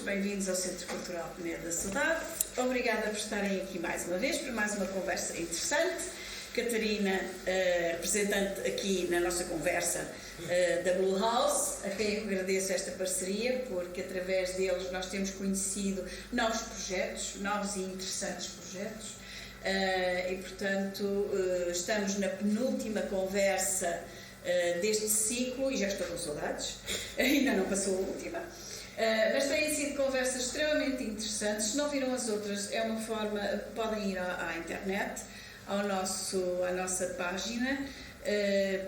bem-vindos ao Centro Cultural Peneda da Saudade. Obrigada por estarem aqui mais uma vez, para mais uma conversa interessante. Catarina, representante aqui na nossa conversa da Blue House, a quem eu agradeço esta parceria, porque através deles nós temos conhecido novos projetos, novos e interessantes projetos, e portanto estamos na penúltima conversa deste ciclo e já estou com saudades, ainda não passou a última. Mas têm sido conversas extremamente interessantes. Se não viram as outras, é uma forma, podem ir à internet, à nossa página,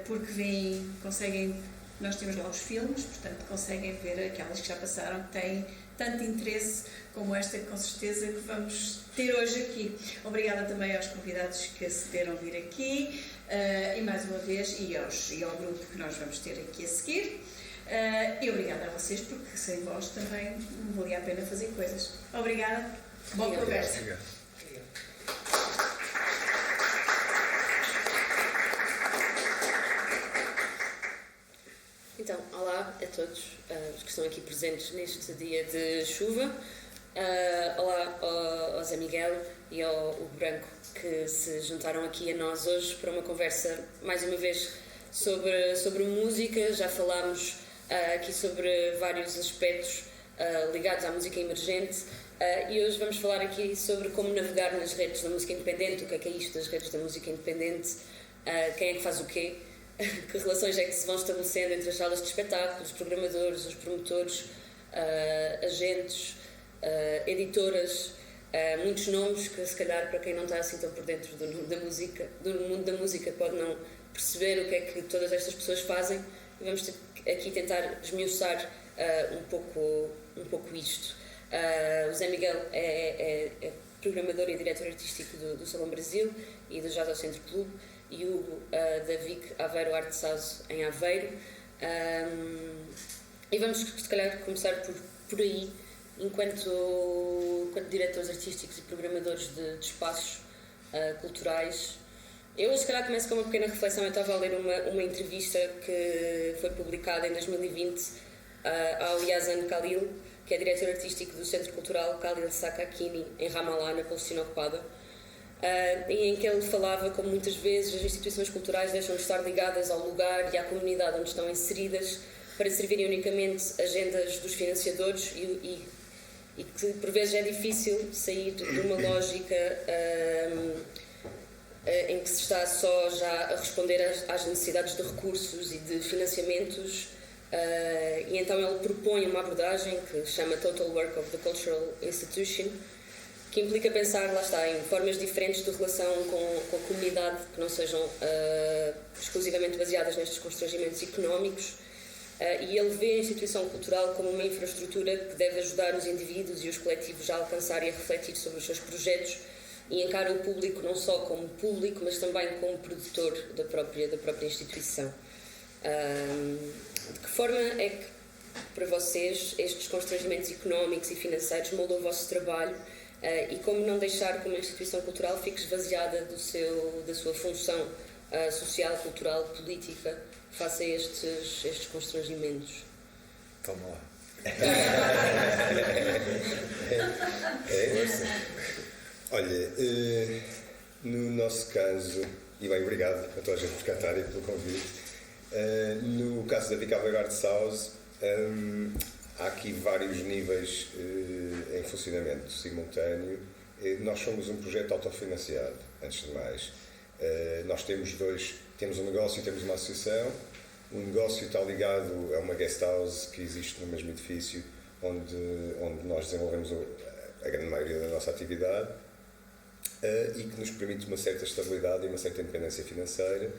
porque conseguem, nós temos lá os filmes, portanto conseguem ver aquelas que já passaram, que têm tanto interesse como esta, com certeza, que vamos ter hoje aqui. Obrigada também aos convidados que acederam a vir aqui, e mais uma vez, e ao grupo que nós vamos ter aqui a seguir. E obrigada a vocês, porque sem vós também não valia a pena fazer coisas. Obrigada, boa conversa. Obrigado. Então, olá a todos os que estão aqui presentes neste dia de chuva. Olá ao Zé Miguel e ao Hugo Branco, que se juntaram aqui a nós hoje para uma conversa, mais uma vez, sobre música. Já falámos aqui sobre vários aspectos ligados à música emergente, e hoje vamos falar aqui sobre como navegar nas redes da música independente, o que é isto das redes da música independente, quem é que faz o quê, que relações é que se vão estabelecendo entre as salas de espetáculos, os programadores, os promotores, agentes, editoras, muitos nomes que se calhar para quem não está assim tão por dentro do mundo da música pode não perceber o que é que todas estas pessoas fazem. E vamos aqui tentar esmiuçar um pouco isto. O Zé Miguel é programador e diretor artístico do Salão Brasil e do Jazz ao Centro Clube, e o Hugo da Vic Aveiro Art House em Aveiro. E vamos, se calhar, começar por aí, enquanto diretores artísticos e programadores de espaços culturais. Eu, se calhar, começo com uma pequena reflexão. Eu estava a ler uma entrevista que foi publicada em 2020 ao Yazan Khalil, que é diretor artístico do Centro Cultural Khalil Sakakini, em Ramallah, na Palestina ocupada, em que ele falava como muitas vezes as instituições culturais deixam de estar ligadas ao lugar e à comunidade onde estão inseridas para servirem unicamente agendas dos financiadores, e que por vezes é difícil sair de uma lógica em que se está só já a responder às necessidades de recursos e de financiamentos, e então ele propõe uma abordagem que chama Total Work of the Cultural Institution, que implica pensar, lá está, em formas diferentes de relação com a comunidade, que não sejam exclusivamente baseadas nestes constrangimentos económicos, e ele vê a instituição cultural como uma infraestrutura que deve ajudar os indivíduos e os coletivos a alcançar e a refletir sobre os seus projetos, e encara o público não só como público, mas também como produtor da própria instituição. De que forma é que, para vocês, estes constrangimentos económicos e financeiros moldam o vosso trabalho, e como não deixar que uma instituição cultural fique esvaziada da sua função social, cultural, política, face a estes constrangimentos? Toma lá. Olha, no nosso caso, e bem, obrigado a toda a gente por cantar e pelo convite. No caso da Vic Aveiro Art House, há aqui vários níveis em funcionamento simultâneo. Nós somos um projeto autofinanciado, antes de mais. Nós temos um negócio e temos uma associação. O negócio está ligado a uma guest house que existe no mesmo edifício, onde nós desenvolvemos a grande maioria da nossa atividade, e que nos permite uma certa estabilidade e uma certa independência financeira,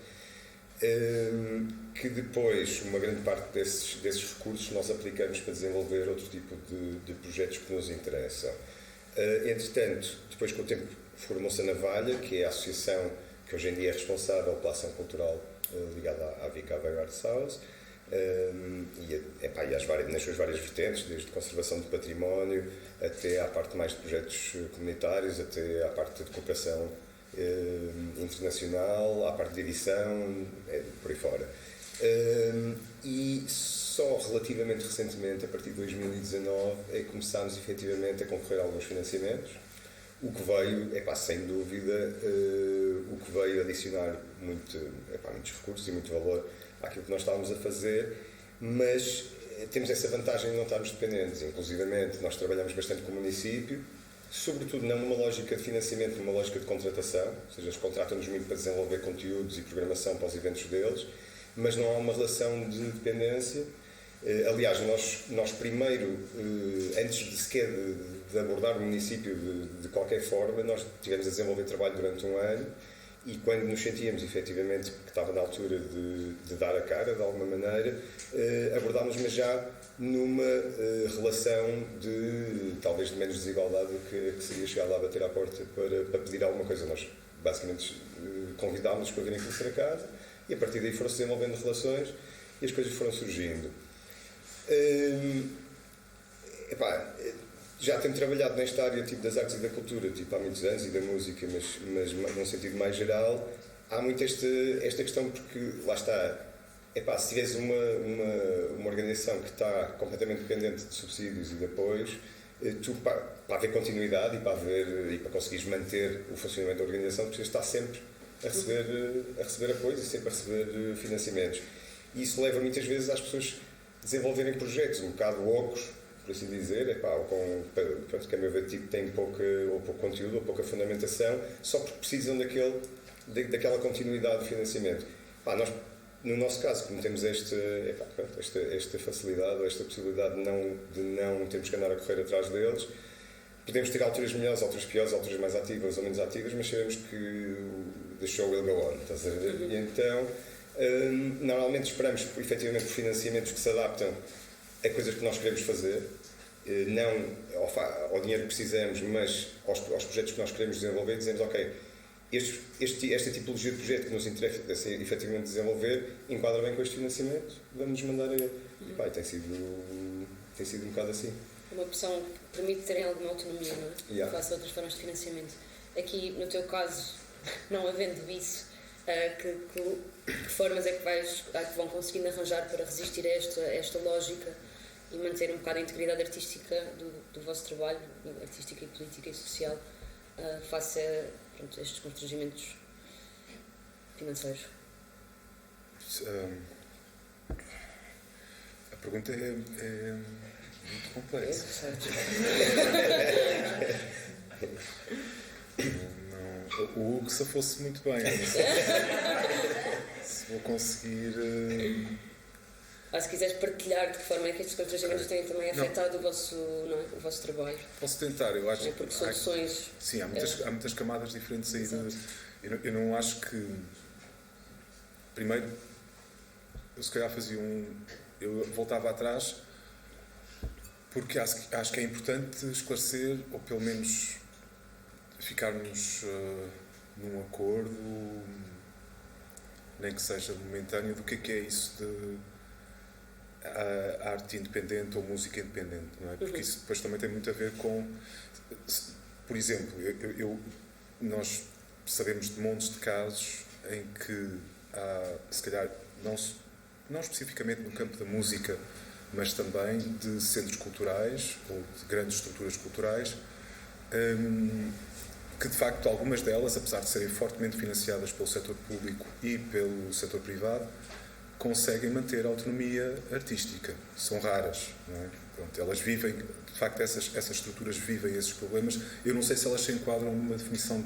que depois, uma grande parte desses recursos nós aplicamos para desenvolver outro tipo de projetos que nos interessam. Entretanto, depois com o tempo formou-se a Navalha, que é a associação que hoje em dia é responsável pela ação cultural ligada à Vic Aveiro Art House, e nas suas várias vertentes, desde conservação do património até à parte mais de projetos comunitários, até à parte de cooperação internacional, à parte de edição, por aí fora. E só relativamente recentemente, a partir de 2019, é que começámos efetivamente a concorrer a alguns financiamentos, o que veio, sem dúvida, o que veio adicionar muitos recursos e muito valor àquilo que nós estávamos a fazer, mas temos essa vantagem de não estarmos dependentes. Inclusivamente, nós trabalhamos bastante com o município, sobretudo não numa lógica de financiamento, numa lógica de contratação, ou seja, eles contratam-nos muito para desenvolver conteúdos e programação para os eventos deles, mas não há uma relação de dependência. Aliás, nós primeiro, antes de sequer de abordar o município de qualquer forma, nós tivemos a desenvolver trabalho durante um ano, e quando nos sentíamos efetivamente que estava na altura de dar a cara, de alguma maneira, abordámos, mas já numa relação talvez de menos desigualdade do que seria chegar lá a bater à porta para pedir alguma coisa. Nós basicamente convidámos-nos para virem conhecer a casa, e a partir daí foram-se desenvolvendo relações e as coisas foram surgindo. Já tenho trabalhado nesta área das artes e da cultura há muitos anos, e da música, mas num sentido mais geral. Há muito esta questão, porque lá está, se tiveres uma organização que está completamente dependente de subsídios e de apoios, tu, para haver continuidade e para conseguires manter o funcionamento da organização, precisas estar sempre a receber apoios e sempre a receber financiamentos. E isso leva muitas vezes às pessoas desenvolverem projetos um bocado ocos, por assim dizer, que a meu ver têm pouco conteúdo ou pouca fundamentação, só porque precisam daquela continuidade de financiamento. Nós, no nosso caso, como temos esta facilidade ou esta possibilidade de não termos que andar a correr atrás deles, podemos ter alturas melhores, alturas piores, alturas mais ativas ou menos ativas, mas sabemos que the show will go on, estás a ver? E então, normalmente esperamos efetivamente por financiamentos que se adaptam a coisas que nós queremos fazer, não ao dinheiro que precisamos, mas aos projetos que nós queremos desenvolver. Dizemos, ok, esta tipologia de projeto que nos interessa efetivamente desenvolver enquadra bem com este financiamento, vamos mandar a ele. E tem sido um bocado assim. Uma opção que permite terem alguma autonomia, não é? Yeah. Face a outras formas de financiamento. Aqui, no teu caso, não havendo isso, que formas é que vão conseguindo arranjar para resistir a esta lógica e manter um bocado a integridade artística do vosso trabalho, artística e política e social, face a estes constrangimentos financeiros? A pergunta é muito complexa. O Hugo se fosse muito bem. Se vou conseguir. Se quiseres partilhar de que forma é que estes constrangimentos têm também afetado o vosso trabalho. Posso tentar, eu acho. Porque soluções. Sim, há muitas camadas diferentes aí. Eu não acho que. Primeiro, eu se calhar eu voltava atrás, porque acho que é importante esclarecer, ou pelo menos ficarmos num acordo, nem que seja momentâneo, do que é isso de arte independente ou música independente, não é? Porque isso depois também tem muito a ver com, por exemplo, nós sabemos de montes de casos em que há, se calhar, não especificamente no campo da música, mas também de centros culturais ou de grandes estruturas culturais, que de facto algumas delas, apesar de serem fortemente financiadas pelo setor público e pelo setor privado, conseguem manter a autonomia artística. São raras, não é? Pronto, elas vivem, de facto essas estruturas vivem esses problemas. Eu não sei se elas se enquadram numa definição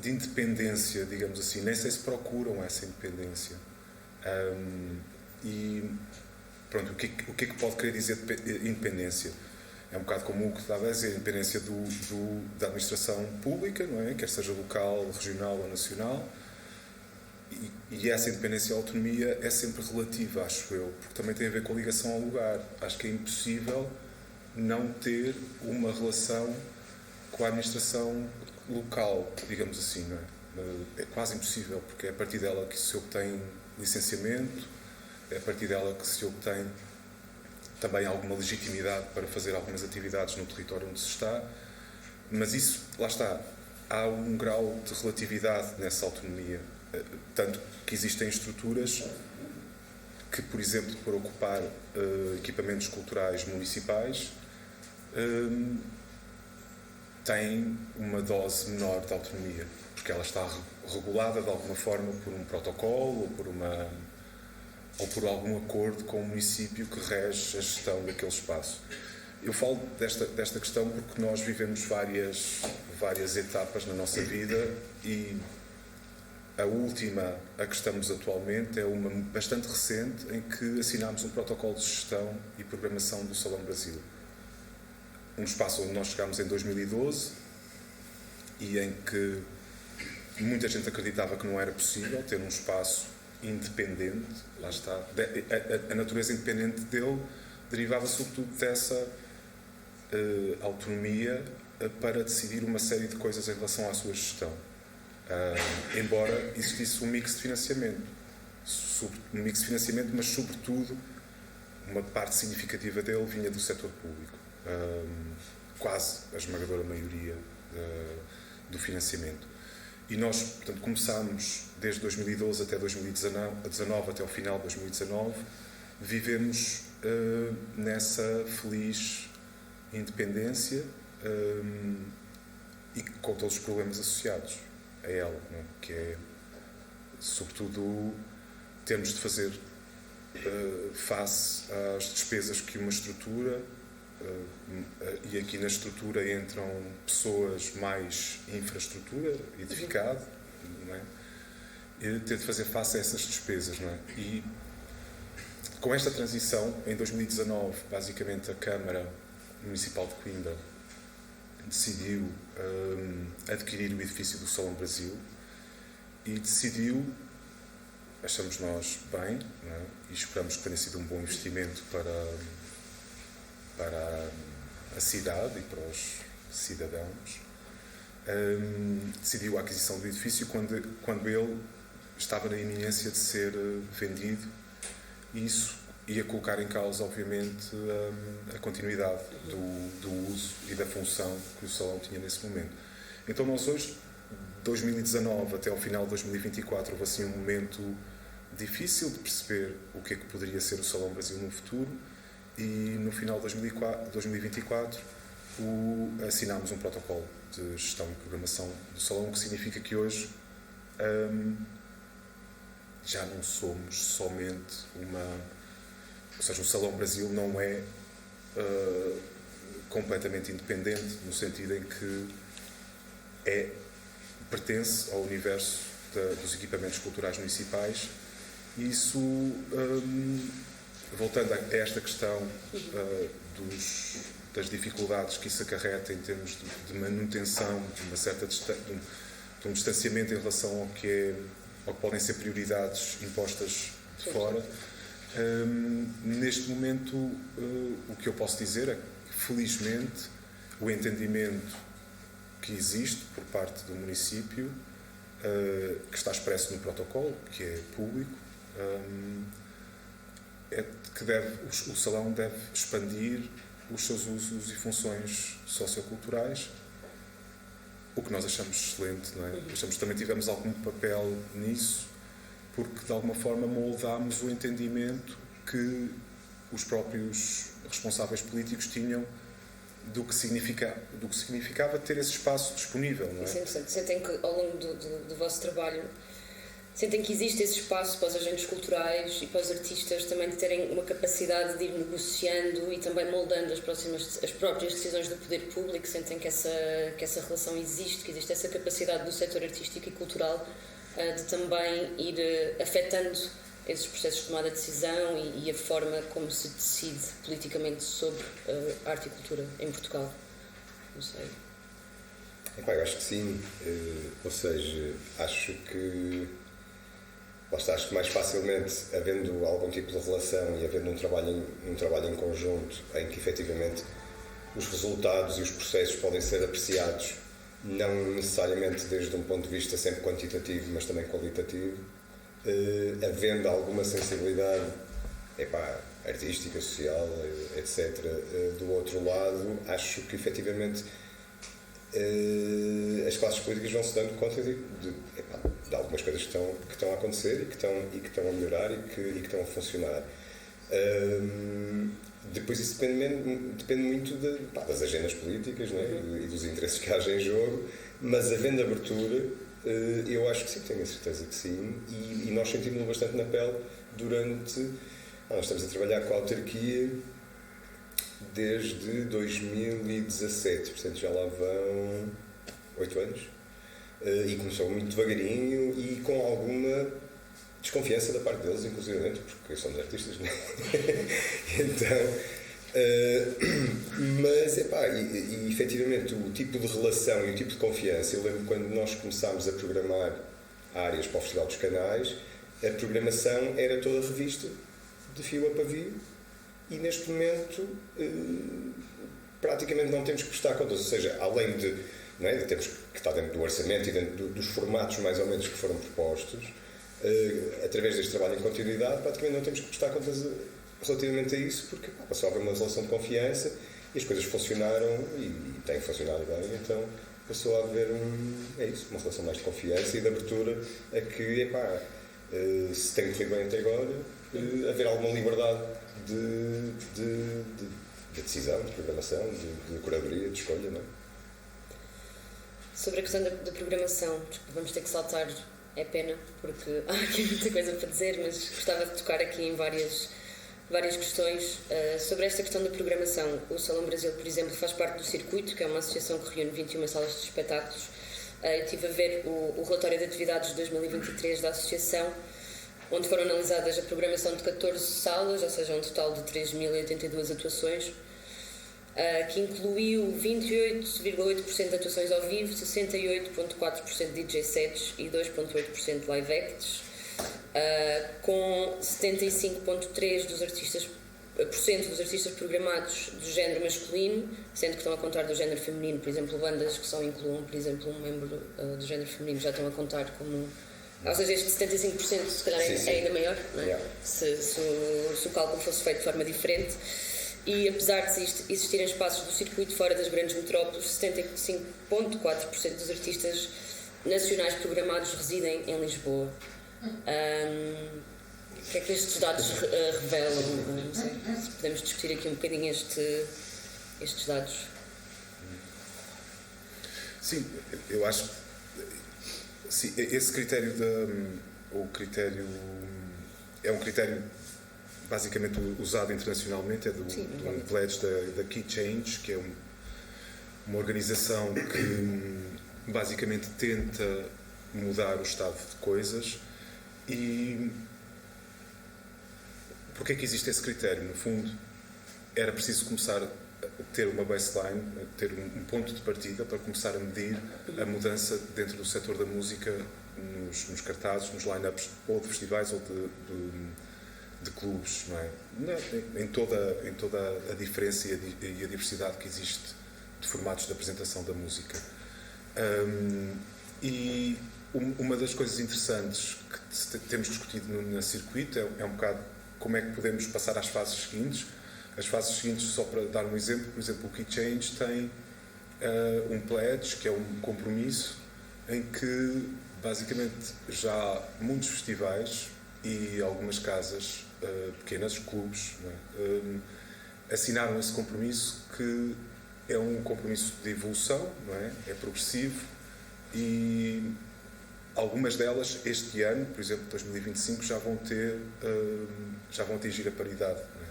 de independência, digamos assim, nem sei se procuram essa independência. E pronto, o que é que pode querer dizer independência? É um bocado como o que estava a dizer, a independência da administração pública, não é? Quer seja local, regional ou nacional. E essa independência e autonomia é sempre relativa, acho eu, porque também tem a ver com a ligação ao lugar. Acho que é impossível não ter uma relação com a administração local, digamos assim, não é? É quase impossível, porque é a partir dela que se obtém licenciamento, é a partir dela que se obtém também alguma legitimidade para fazer algumas atividades no território onde se está, mas isso, lá está, há um grau de relatividade nessa autonomia, tanto que existem estruturas que, por exemplo, para ocupar equipamentos culturais municipais, têm uma dose menor de autonomia, porque ela está regulada de alguma forma por um protocolo ou por algum acordo com o município que rege a gestão daquele espaço. Eu falo desta questão porque nós vivemos várias etapas na nossa vida e a última a que estamos atualmente é uma bastante recente, em que assinámos um protocolo de gestão e programação do Salão Brasil. Um espaço onde nós chegámos em 2012 e em que muita gente acreditava que não era possível ter um espaço independente. Lá está. A natureza independente dele derivava sobretudo dessa autonomia para decidir uma série de coisas em relação à sua gestão. Embora existisse um mix de financiamento, mas sobretudo uma parte significativa dele vinha do setor público, quase a esmagadora maioria do financiamento. E nós, portanto, começámos desde 2012 até 2019, até o final de 2019, vivemos nessa feliz independência e com todos os problemas associados a ela, não é? Que é, sobretudo, termos de fazer face às despesas que uma estrutura, e aqui na estrutura entram pessoas mais infraestrutura edificada, não é? E ter de fazer face a essas despesas, não é? E com esta transição, em 2019, basicamente a Câmara Municipal de Coimbra decidiu adquirir o edifício do Salão Brasil e decidiu, achamos nós bem, não é? E esperamos que tenha sido um bom investimento para a cidade e para os cidadãos, decidiu a aquisição do edifício quando ele estava na iminência de ser vendido, e isso ia colocar em causa, obviamente, a continuidade do uso e da função que o salão tinha nesse momento. Então nós hoje, 2019 até ao final de 2024, houve assim um momento difícil de perceber o que é que poderia ser o Salão Brasil no futuro, e no final de 2024 assinámos um protocolo de gestão e programação do salão, o que significa que hoje já não somos somente ou seja, o Salão Brasil não é completamente independente, no sentido em que pertence ao universo dos equipamentos culturais municipais, e isso, voltando a esta questão das dificuldades que isso acarreta em termos de manutenção, de uma certa de um distanciamento em relação ao que podem ser prioridades impostas de fora. Neste momento, o que eu posso dizer é que, felizmente, o entendimento que existe por parte do município, que está expresso no protocolo, que é público, é que o salão deve expandir os seus usos e funções socioculturais, o que nós achamos excelente, não é? Achamos que também tivemos algum papel nisso, porque de alguma forma moldámos o entendimento que os próprios responsáveis políticos tinham do que significava ter esse espaço disponível, não é? Isso é interessante. Sentem que ao longo do vosso trabalho, sentem que existe esse espaço para os agentes culturais e para os artistas também de terem uma capacidade de ir negociando e também moldando as próprias decisões do poder público? Sentem que essa relação existe, que existe essa capacidade do setor artístico e cultural de também ir afetando esses processos de tomada de decisão e a forma como se decide politicamente sobre a arte e cultura em Portugal? Não sei. Eu acho que sim. Ou seja, acho que mais facilmente, havendo algum tipo de relação e havendo um trabalho em conjunto em que efetivamente os resultados e os processos podem ser apreciados não necessariamente desde um ponto de vista sempre quantitativo, mas também qualitativo, havendo alguma sensibilidade artística, social, etc., do outro lado, acho que efetivamente as classes políticas vão se dando conta de algumas coisas que estão a acontecer e que estão a melhorar e que estão a funcionar. Depois isso depende muito das agendas políticas, né? E dos interesses que haja em jogo, mas havendo abertura, eu acho que sim, tenho a certeza que sim, e nós sentimos-lo bastante na pele durante... nós estamos a trabalhar com a autarquia desde 2017, portanto já lá vão 8 anos, e começou muito devagarinho e com alguma desconfiança da parte deles, inclusivamente, porque somos artistas, né? Então, mas, e efetivamente o tipo de relação e o tipo de confiança, eu lembro quando nós começámos a programar áreas para o Festival dos Canais, a programação era toda revista de fio a pavio e neste momento praticamente não temos que prestar contas, ou seja, além de, não é, de termos que estar dentro do orçamento e dentro dos formatos mais ou menos que foram propostos, através deste trabalho em continuidade, praticamente não temos que prestar contas relativamente a isso, porque passou a haver uma relação de confiança e as coisas funcionaram e têm funcionado bem, então passou a haver uma relação mais de confiança e de abertura a que, se tem corrido bem até agora, haver alguma liberdade de decisão, de programação, de curadoria, de escolha, não é? Sobre a questão da programação, vamos ter que saltar, é pena, porque há aqui muita coisa para dizer, mas gostava de tocar aqui em várias questões. Sobre esta questão da programação, o Salão Brasil, por exemplo, faz parte do Circuito, que é uma associação que reúne 21 salas de espetáculos. Eu estive a ver o relatório de atividades de 2023 da associação, onde foram analisadas a programação de 14 salas, ou seja, um total de 3.082 atuações, que incluiu 28,8% de atuações ao vivo, 68,4% de DJ sets e 2,8% de live acts, com 75,3% dos artistas programados do género masculino, sendo que estão a contar do género feminino, por exemplo, bandas que só incluam, por exemplo, um membro do género feminino já estão a contar como... Ou seja, este 75% se calhar é ainda maior, não é? Yeah. Se o cálculo fosse feito de forma diferente. E apesar de existirem espaços do circuito fora das grandes metrópoles, 75,4% dos artistas nacionais programados residem em Lisboa. O que é que estes dados revelam? Não sei se podemos discutir aqui um bocadinho estes dados. Sim, eu acho. Sim, esse critério é um critério basicamente usado internacionalmente, é do pledge da Key Change, que é uma organização que basicamente tenta mudar o estado de coisas. E porquê é que existe esse critério? No fundo, era preciso começar a ter uma baseline, a ter um ponto de partida para começar a medir a mudança dentro do setor da música nos cartazes, nos line-ups ou de festivais ou de clubes, não é? Em toda a diferença e a diversidade que existe de formatos de apresentação da música. E uma das coisas interessantes que temos discutido no circuito é um bocado como é que podemos passar às fases seguintes. As fases seguintes, só para dar um exemplo, por exemplo, o Key Change tem um pledge, que é um compromisso, em que basicamente já há muitos festivais e algumas casas pequenas, clubes, não é? Assinaram esse compromisso, que é um compromisso de evolução, não é? É progressivo, e algumas delas este ano, por exemplo 2025, já vão atingir a paridade, não é?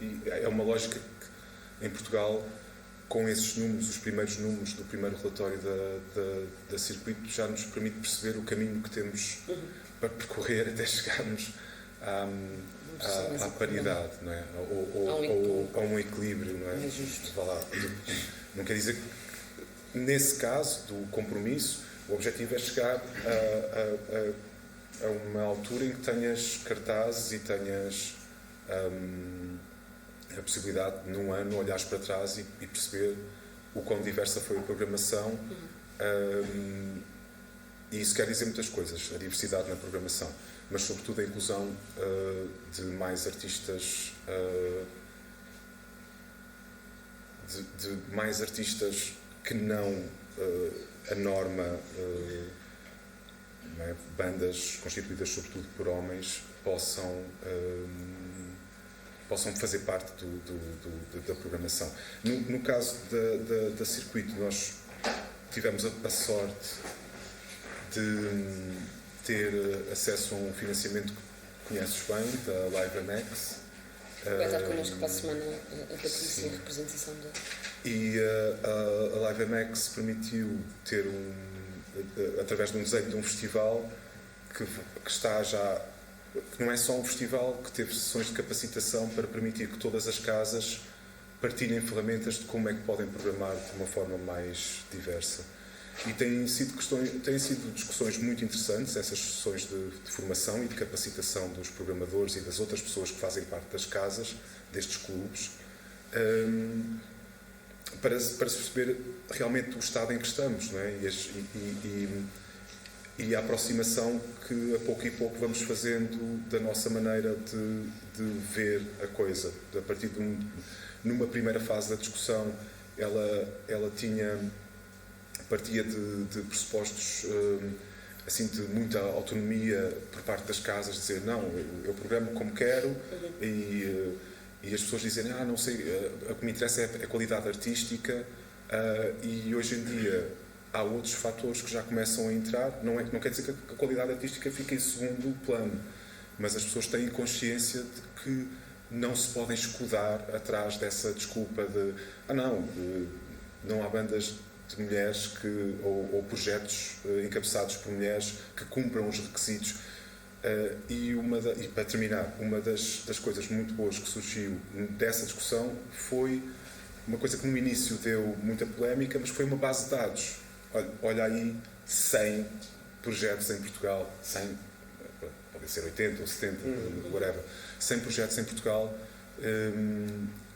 E é uma lógica que em Portugal, com esses números, os primeiros números do primeiro relatório da Circuito, já nos permite perceber o caminho que temos para percorrer até chegarmos à paridade, não é? Ou a um equilíbrio, não é? É justo. Não quer dizer que, nesse caso do compromisso, o objetivo é chegar a uma altura em que tenhas cartazes e tenhas a possibilidade de, num ano, olhares para trás e perceber o quão diversa foi a programação. E isso quer dizer muitas coisas, a diversidade na programação, mas sobretudo a inclusão de mais artistas, de mais artistas que não a norma, não é? Bandas constituídas sobretudo por homens possam fazer parte da programação. No caso da Circuito, nós tivemos a sorte de ter acesso a um financiamento que conheces bem, da Live MX. Vai estar connosco para a semana a Patrícia, a representação dele. E a Live MX permitiu ter através de um desenho de um festival que está já, que não é só um festival, que teve sessões de capacitação para permitir que todas as casas partilhem ferramentas de como é que podem programar de uma forma mais diversa. E têm sido discussões muito interessantes, essas sessões de formação e de capacitação dos programadores e das outras pessoas que fazem parte das casas, destes clubes, para se perceber realmente o estado em que estamos, não é? E a aproximação que a pouco e pouco vamos fazendo da nossa maneira de ver a coisa. A partir numa primeira fase da discussão, ela partia de pressupostos assim, de muita autonomia por parte das casas, dizer, não, eu programo como quero, e as pessoas dizem, não sei, o que me interessa é a qualidade artística, e hoje em dia há outros fatores que já começam a entrar, não quer dizer que a qualidade artística fique em segundo plano, mas as pessoas têm consciência de que não se podem escudar atrás dessa desculpa de não há bandas de mulheres ou projetos encabeçados por mulheres que cumpram os requisitos. E para terminar, uma das coisas muito boas que surgiu dessa discussão foi uma coisa que no início deu muita polémica, mas foi uma base de dados. Olha aí 100 projetos em Portugal, 100, podem ser 80 ou 70, whatever, 100 projetos em Portugal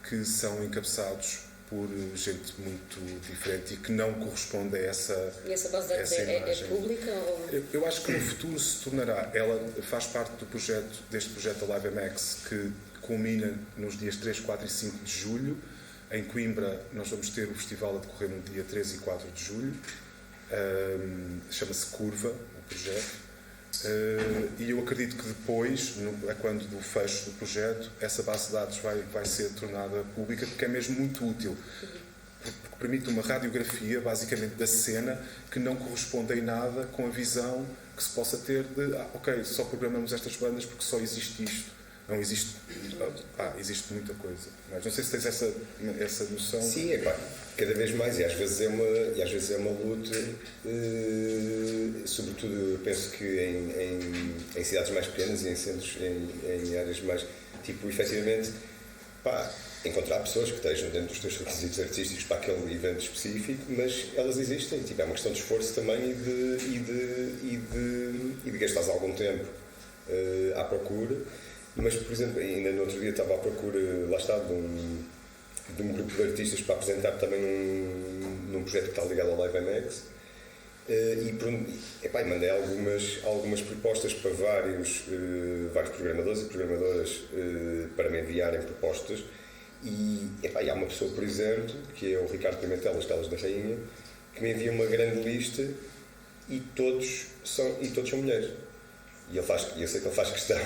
que são encabeçados por gente muito diferente e que não corresponde a essa. E essa base de dados é pública? Ou... Eu acho que no futuro se tornará. Ela faz parte deste projeto da Live MX, que culmina nos dias 3, 4 e 5 de julho. Em Coimbra nós vamos ter o festival a decorrer no dia 3 e 4 de julho. Chama-se Curva, o projeto. E eu acredito que depois, quando do fecho do projeto, essa base de dados vai ser tornada pública, porque é mesmo muito útil, porque permite uma radiografia, basicamente, da cena, que não corresponde em nada com a visão que se possa ter de, ok, só programamos estas bandas porque só existe isto. Não existe, existe muita coisa. Mas não sei se tens essa noção. Sim, cada vez mais, e às vezes é uma luta, sobretudo eu penso que em cidades mais pequenas e em centros, em áreas mais, tipo, efetivamente, encontrar pessoas que estejam dentro dos teus requisitos artísticos para aquele evento específico, mas elas existem, tipo, é uma questão de esforço também e de gastares algum tempo à procura. Mas, por exemplo, ainda no outro dia estava à procura, lá está, de um grupo de artistas para apresentar também num projeto que está ligado ao Live MX, e mandei algumas propostas para vários programadores e programadoras para me enviarem propostas, e há uma pessoa, por exemplo, que é o Ricardo Pimentel, das Telas da Rainha, que me envia uma grande lista e todos são mulheres. E eu sei que ele faz questão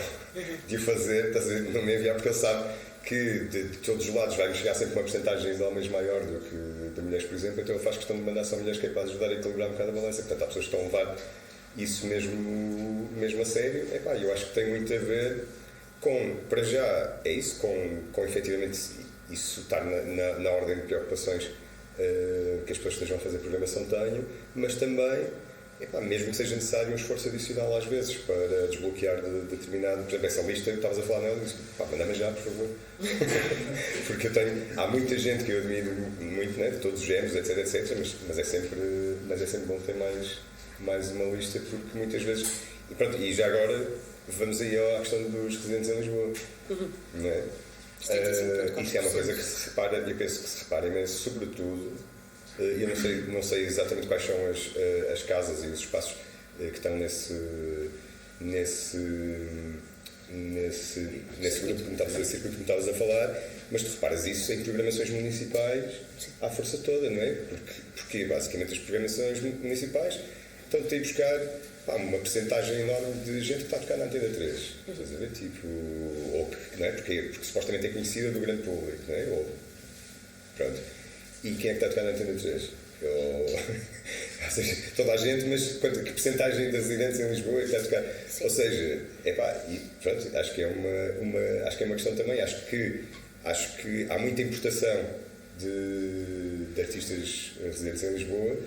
de o fazer, não me enviar, porque ele sabe que de todos os lados vai-me chegar sempre uma porcentagem de homens maior do que de mulheres, por exemplo, então ele faz questão de mandar só mulheres capazes de ajudar a equilibrar um bocado a balança. Portanto, há pessoas que estão a levar isso mesmo a sério. Eu acho que tem muito a ver com, para já, é isso, com efetivamente isso estar na ordem de preocupações que as pessoas que estejam a fazer programação tenham, mas também mesmo que seja necessário um esforço adicional às vezes para desbloquear determinado, por exemplo, essa lista, estavas a falar nela e disse, manda-me já, por favor. Porque há muita gente que eu admiro muito, né, de todos os géneros, etc, mas é sempre bom ter mais uma lista, porque muitas vezes, e já agora vamos aí à questão dos residentes em Lisboa. Não é? Isso é uma coisa que se repara, eu penso que se repara imenso, sobretudo. Eu não sei exatamente quais são as casas e os espaços que estão nesse grupo que me estavas a circuito que me estavas a falar, mas tu reparas isso em programações municipais à força toda, não é? Porque basicamente as programações municipais estão a ir buscar uma percentagem enorme de gente que está a tocar na Antena 3. Estás a ver? Tipo, não é? Porque supostamente é conhecida do grande público, não é? Pronto. E quem é que está a tocar na Antena 3? Ou seja, toda a gente, mas que percentagem das residentes em Lisboa é que está a tocar? Sim. Ou seja, e pronto, acho que é uma questão também. Acho que há muita importação de artistas residentes em Lisboa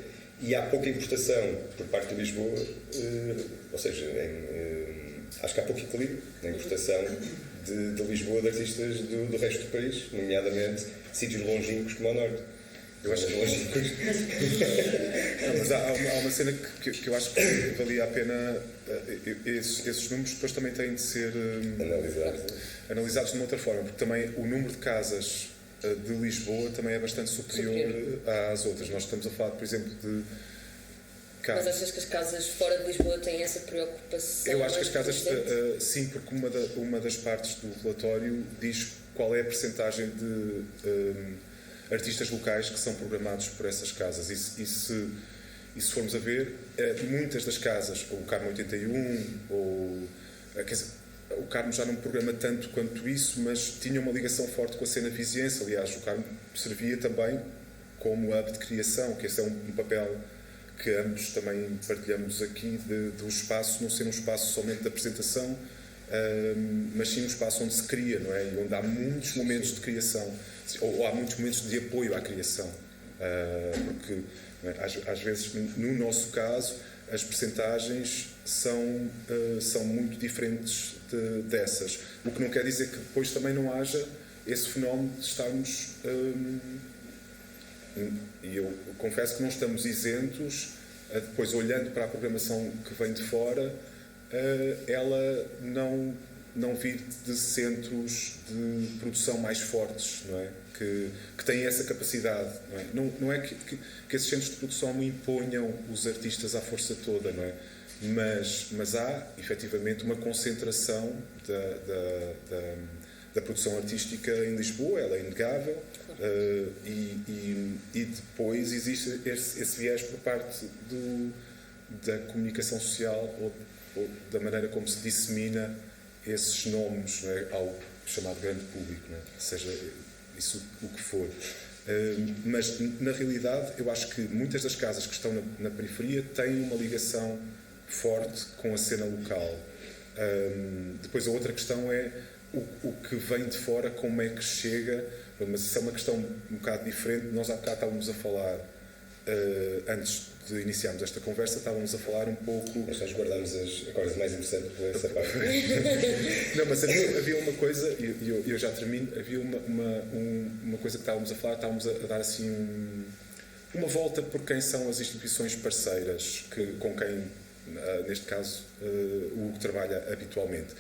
e há pouca importação por parte de Lisboa, ou seja, acho que há pouco equilíbrio na importação de Lisboa de artistas do resto do país, nomeadamente sítios longínquos como o Norte. Eu acho longínquos. Mas há uma cena que eu acho que valia a pena. Esses números depois também têm de ser analisados de uma outra forma, porque também o número de casas de Lisboa também é bastante superior às outras. Nós estamos a falar, por exemplo, de casas. Mas achas que as casas fora de Lisboa têm essa preocupação? Eu acho que as casas, sim, porque uma das partes do relatório diz qual é a percentagem de artistas locais que são programados por essas casas. E se formos a ver, muitas das casas, ou o Carmo 81, quer dizer, o Carmo já não programa tanto quanto isso, mas tinha uma ligação forte com a cena viziense. Aliás, o Carmo servia também como hub de criação, que esse é um papel que ambos também partilhamos aqui, do espaço não ser um espaço somente de apresentação, mas sim um espaço onde se cria, não é? E onde há muitos momentos de criação, ou há muitos momentos de apoio à criação. Porque, não é? Às vezes, no nosso caso, as percentagens são muito diferentes dessas. O que não quer dizer que depois também não haja esse fenómeno de estarmos... E eu confesso que não estamos isentos, depois olhando para a programação que vem de fora, ela não vir de centros de produção mais fortes, não é? Que têm essa capacidade, não é? Não é que esses centros de produção imponham os artistas à força toda, não é? Mas há, efetivamente, uma concentração da produção artística em Lisboa, ela é inegável, e depois existe esse viés por parte da comunicação social ou da maneira como se dissemina esses nomes, não é, ao chamado grande público, não é? Seja isso o que for. Mas, na realidade, eu acho que muitas das casas que estão na periferia têm uma ligação forte com a cena local. Depois, a outra questão é o que vem de fora, como é que chega, mas isso é uma questão um bocado diferente. Nós há bocado estávamos a falar, antes de iniciarmos esta conversa, estávamos a falar um pouco... Mas nós guardámos as coisas mais interessantes para essa parte. Não, mas havia uma coisa, e eu já termino, havia uma coisa que estávamos a falar, estávamos a dar assim uma volta por quem são as instituições parceiras, com quem, neste caso, o Hugo trabalha habitualmente.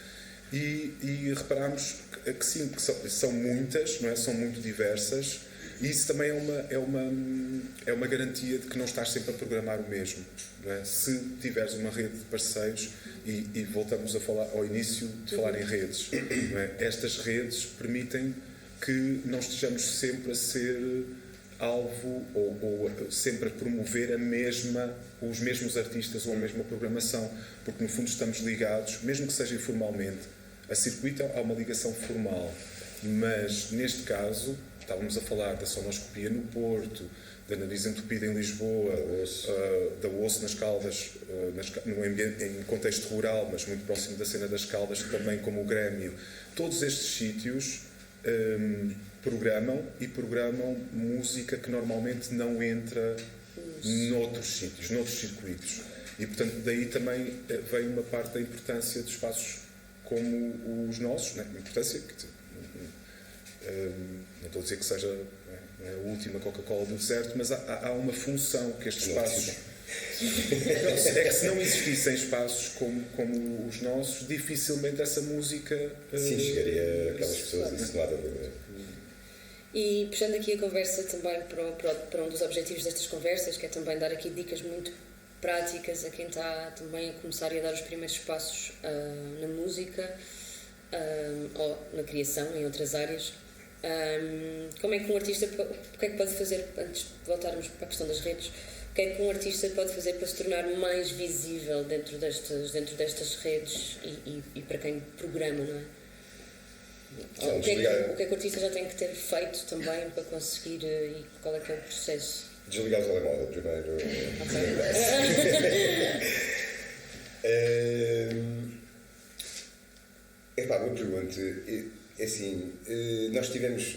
E reparámos que sim, que são muitas, não é? São muito diversas, e isso também é uma garantia de que não estás sempre a programar o mesmo, não é? Se tiveres uma rede de parceiros, e voltamos a falar ao início de falar em redes, não é? Estas redes permitem que não estejamos sempre a ser alvo ou sempre a promover os mesmos artistas ou a mesma programação, porque no fundo estamos ligados, mesmo que seja informalmente. A circuito há uma ligação formal, mas neste caso estávamos a falar da sonoscopia no Porto, da nariz entupida em Lisboa, da osso nas Caldas, num ambiente, em contexto rural, mas muito próximo da cena das Caldas, também como o Grêmio. Todos estes sítios programam música que normalmente não entra noutros sítios, noutros circuitos. E, portanto, daí também vem uma parte da importância de espaços como os nossos, né? Importância, não estou a dizer que seja a última Coca-Cola do deserto, mas há uma função que estes espaços... É que se não existissem espaços como os nossos, dificilmente essa música... Sim, chegaria a aquelas pessoas, isso não há dúvida. E puxando aqui a conversa também para um dos objetivos destas conversas, que é também dar aqui dicas muito práticas a quem está também a começar e a dar os primeiros passos na música. ou na criação, em outras áreas. Como é que um artista, o que é que pode fazer, antes de voltarmos para a questão das redes, o que é que um artista pode fazer para se tornar mais visível dentro destas redes e para quem programa, não é? O que é que o artista já tem que ter feito também para conseguir, e qual é que é o processo? Desligar o telemóvel primeiro. Boa pergunta. É assim, nós tivemos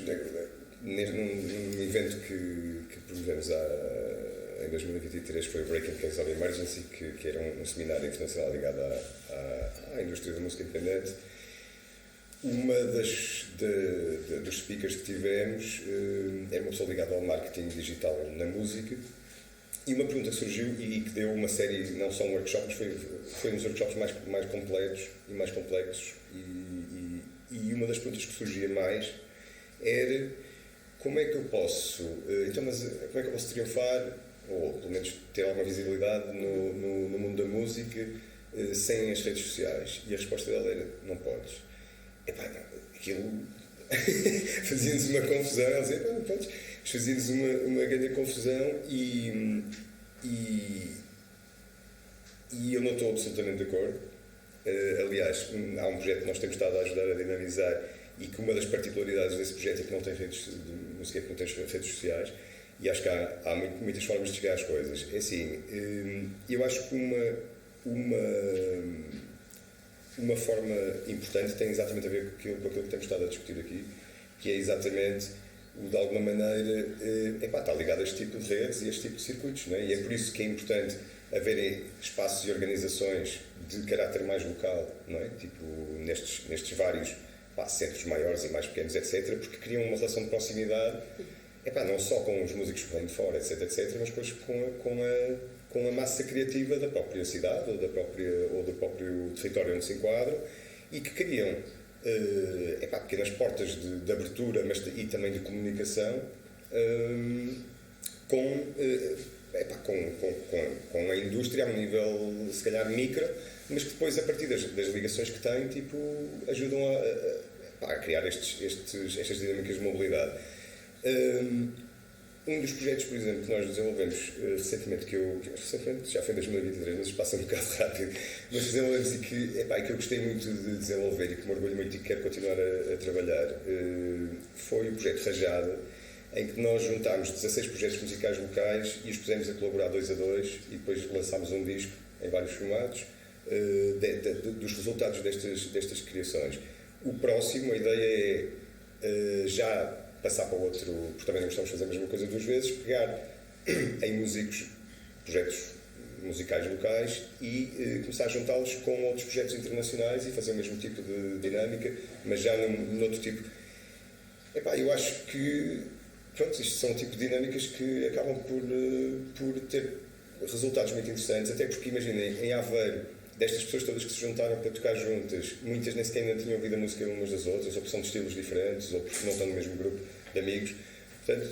num evento que promovemos em 2023, foi o Breaking Case of Emergency, que era um seminário internacional ligado à indústria da música independente. Uma dos speakers que tivemos era uma pessoa ligada ao marketing digital na música, e uma pergunta que surgiu e que deu uma série, não só um workshop, mas foi um dos workshops mais completos e mais complexos, e uma das perguntas que surgia mais era como é que eu posso, como é que eu posso triunfar, ou pelo menos ter alguma visibilidade no mundo da música sem as redes sociais? E a resposta dela era: não podes. Aquilo fazia-nos uma confusão. Ela dizia: não podes. Mas fazia-nos uma grande confusão e eu não estou absolutamente de acordo. Aliás, há um projeto que nós temos estado a ajudar a dinamizar, e que uma das particularidades desse projeto é que não tem redes de música, que não tem redes sociais, e acho que há muitas formas de chegar às coisas. É assim, eu acho que uma forma importante tem exatamente a ver com aquilo que temos estado a discutir aqui, que é exatamente de alguma maneira está ligado a este tipo de redes e a este tipo de circuitos, não é? E é por isso que é importante haverem espaços e organizações de caráter mais local, não é? Tipo nestes vários centros maiores e mais pequenos, etc., porque criam uma relação de proximidade, não só com os músicos que vêm de fora, etc., mas depois com a massa criativa da própria cidade ou do próprio território onde se enquadram, e que criam pequenas portas de abertura, e também de comunicação com a indústria a um nível, se calhar, micro, mas que depois, a partir das ligações que têm, ajudam a criar estas dinâmicas de mobilidade. Um dos projetos, por exemplo, que nós desenvolvemos recentemente, já foi em 2023, mas passa um bocado rápido, mas desenvolvemos que eu gostei muito de desenvolver e que me orgulho muito e que quero continuar a trabalhar, foi o projeto Rajada, em que nós juntámos 16 projetos musicais locais e os pusemos a colaborar 2 a 2, e depois lançámos um disco em vários formatos dos resultados destas criações. O próximo, a ideia é já passar para o outro, porque também não gostamos de fazer a mesma coisa 2 vezes, pegar em músicos, projetos musicais locais, e começar a juntá-los com outros projetos internacionais e fazer o mesmo tipo de dinâmica, mas já num outro tipo. Eu acho que isto são um tipo de dinâmicas que acabam por ter resultados muito interessantes, até porque, imaginem, em Aveiro, destas pessoas todas que se juntaram para tocar juntas, muitas nem sequer ainda tinham ouvido a música umas das outras, ou porque são de estilos diferentes, ou porque não estão no mesmo grupo de amigos. Portanto,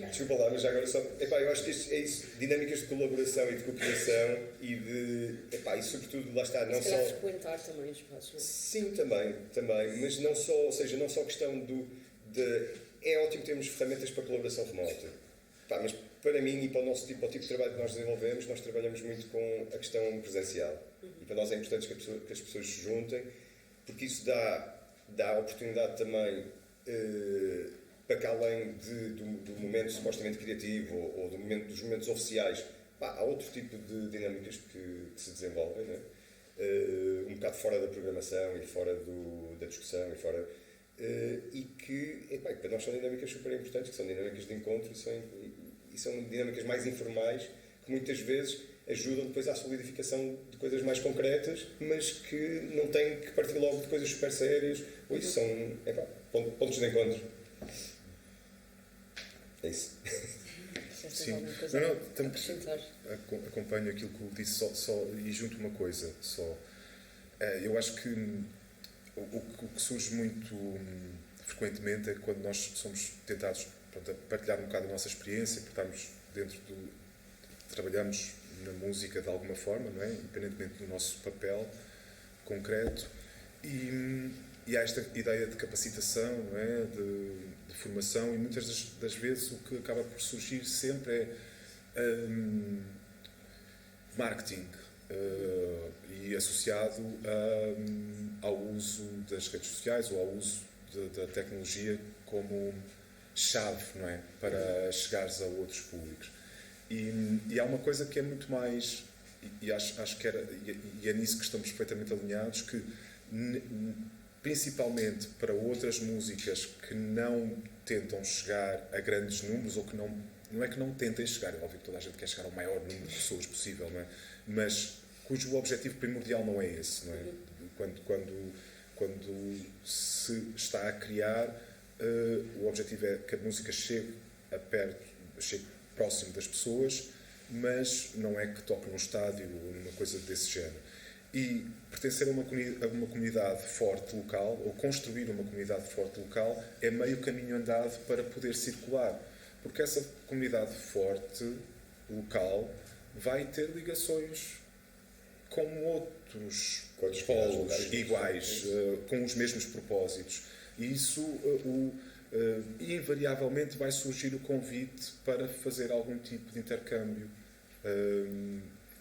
desculpa lá, mas já agora só. Eu acho que isto é isso, dinâmicas de colaboração e de cooperação e sobretudo, lá está, não se só. frequentar também os espaços, não é? Sim, também, mas não só a questão é ótimo termos ferramentas para colaboração remota, mas para mim e para o nosso tipo de trabalho que nós desenvolvemos, nós trabalhamos muito com a questão presencial. E para nós é importante que as pessoas se juntem, porque isso dá a oportunidade também, para que além do momento supostamente criativo ou dos momentos oficiais, há outro tipo de dinâmicas que se desenvolvem, né? Um bocado fora da programação e fora da discussão e que para nós são dinâmicas super importantes, que são dinâmicas de encontro e são dinâmicas mais informais, que muitas vezes ajudam depois à solidificação de coisas mais concretas, mas que não têm que partir logo de coisas super sérias. Ou isso são pontos de encontro. É isso. Sim. Não, acrescentar. Acompanho aquilo que o disse e junto uma coisa só. Eu acho que o que surge muito frequentemente é quando nós somos tentados a partilhar um bocado a nossa experiência, porque estamos dentro trabalhamos na música de alguma forma, não é? Independentemente do nosso papel concreto, e há esta ideia de capacitação, não é? de formação, e muitas das vezes o que acaba por surgir sempre é marketing, e associado ao uso das redes sociais ou ao uso da tecnologia como chave, não é? Para chegares a outros públicos. E há uma coisa que é muito mais, e acho que é nisso que estamos perfeitamente alinhados, que principalmente para outras músicas que não tentam chegar a grandes números, ou que não é que não tentem chegar, é óbvio que toda a gente quer chegar ao maior número de pessoas possível, não é? Mas cujo objetivo primordial não é esse, não é? Quando se está a criar, o objetivo é que a música chegue próximo das pessoas, mas não é que toque num estádio ou numa coisa desse género. E pertencer a uma comunidade forte local, ou construir uma comunidade forte local, é meio caminho andado para poder circular. Porque essa comunidade forte local vai ter ligações com outros polos iguais, com os mesmos propósitos. E isso, invariavelmente, vai surgir o convite para fazer algum tipo de intercâmbio.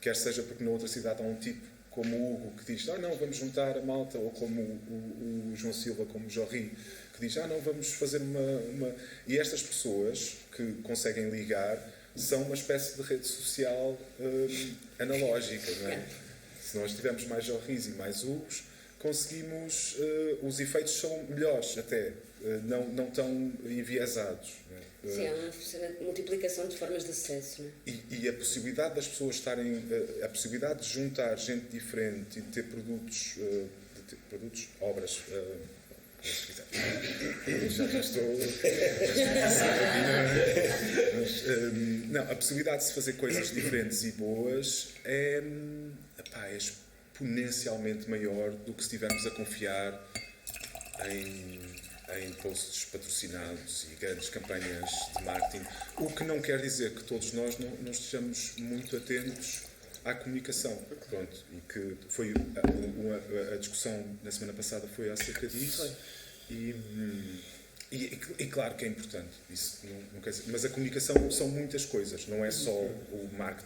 Quer seja porque na outra cidade há um tipo como o Hugo que diz, não, vamos juntar a malta, ou como o João Silva, como o Jorri, que diz, não, vamos fazer uma... E estas pessoas que conseguem ligar são uma espécie de rede social analógica, não é? Se nós tivermos mais Jorris e mais Hugos, conseguimos... os efeitos são melhores até, não tão enviesados. Não é? Sim, há uma multiplicação de formas de acesso. Não é? E a possibilidade das pessoas estarem... a possibilidade de juntar gente diferente e de ter produtos... obras... já estou não, a possibilidade de se fazer coisas diferentes e boas é exponencialmente maior do que se estivermos a confiar em posts patrocinados e grandes campanhas de marketing, o que não quer dizer que todos nós não estejamos muito atentos à comunicação. Pronto, e que foi a discussão na semana passada foi acerca disso. E claro que é importante, isso não quer dizer, mas a comunicação são muitas coisas, não é só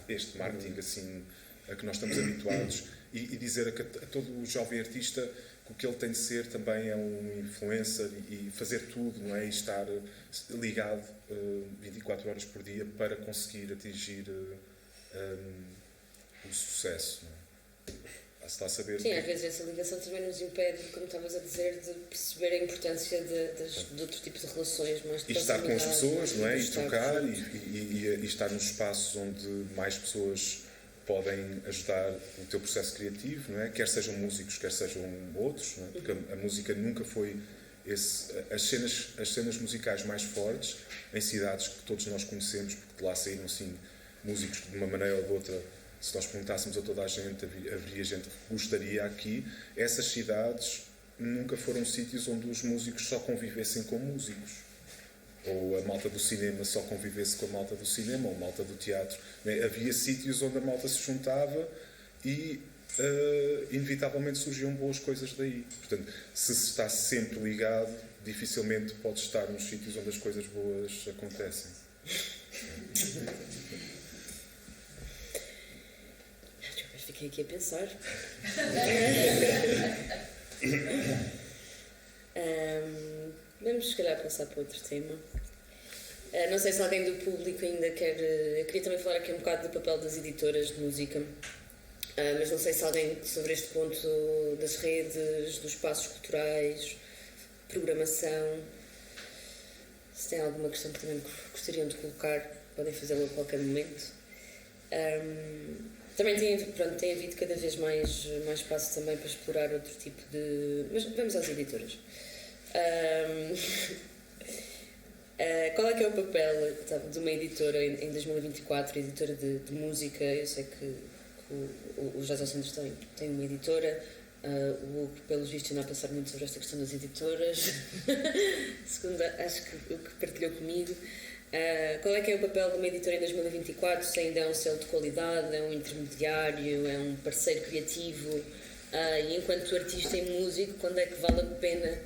este marketing assim a que nós estamos habituados, e dizer a todo o jovem artista que o que ele tem de ser também é um influencer e fazer tudo, não é? E estar ligado 24 horas por dia para conseguir atingir o sucesso, não é? Está a saber. Sim, às vezes essa ligação também nos impede, como estavas a dizer, de perceber a importância de outros tipos de relações mais de e estar com as pessoas, não é? E trocar e estar nos espaços onde mais pessoas podem ajudar o teu processo criativo, não é? Quer sejam músicos, quer sejam outros, não é? Porque a música nunca foi as cenas musicais mais fortes em cidades que todos nós conhecemos, porque de lá saíram assim músicos que de uma maneira ou de outra, se nós perguntássemos a toda a gente, haveria gente que gostaria aqui. Essas cidades nunca foram sítios onde os músicos só convivessem com músicos, ou a malta do cinema só convivesse com a malta do cinema, ou a malta do teatro. Havia sítios onde a malta se juntava e inevitavelmente surgiam boas coisas daí. Portanto, se está sempre ligado, dificilmente pode estar nos sítios onde as coisas boas acontecem. Fiquei aqui a pensar. Vamos, se calhar, passar para outro tema. Não sei se alguém do público ainda quer... Eu queria também falar aqui um bocado do papel das editoras de música, mas não sei se alguém, sobre este ponto das redes, dos espaços culturais, programação, se tem alguma questão que também gostariam de colocar, podem fazê-lo a qualquer momento. Também tem havido cada vez mais espaço também para explorar outro tipo de... Mas vamos às editoras. Qual é que é o papel de uma editora em 2024, editora de música? Eu sei que o Jazz ao Centro tem uma editora, o Hugo, pelos vistos, não a passar muito sobre esta questão das editoras, segundo acho que o que partilhou comigo. Qual é que é o papel de uma editora em 2024? Se ainda é um selo de qualidade, é um intermediário, é um parceiro criativo? E enquanto artista e músico, quando é que vale a pena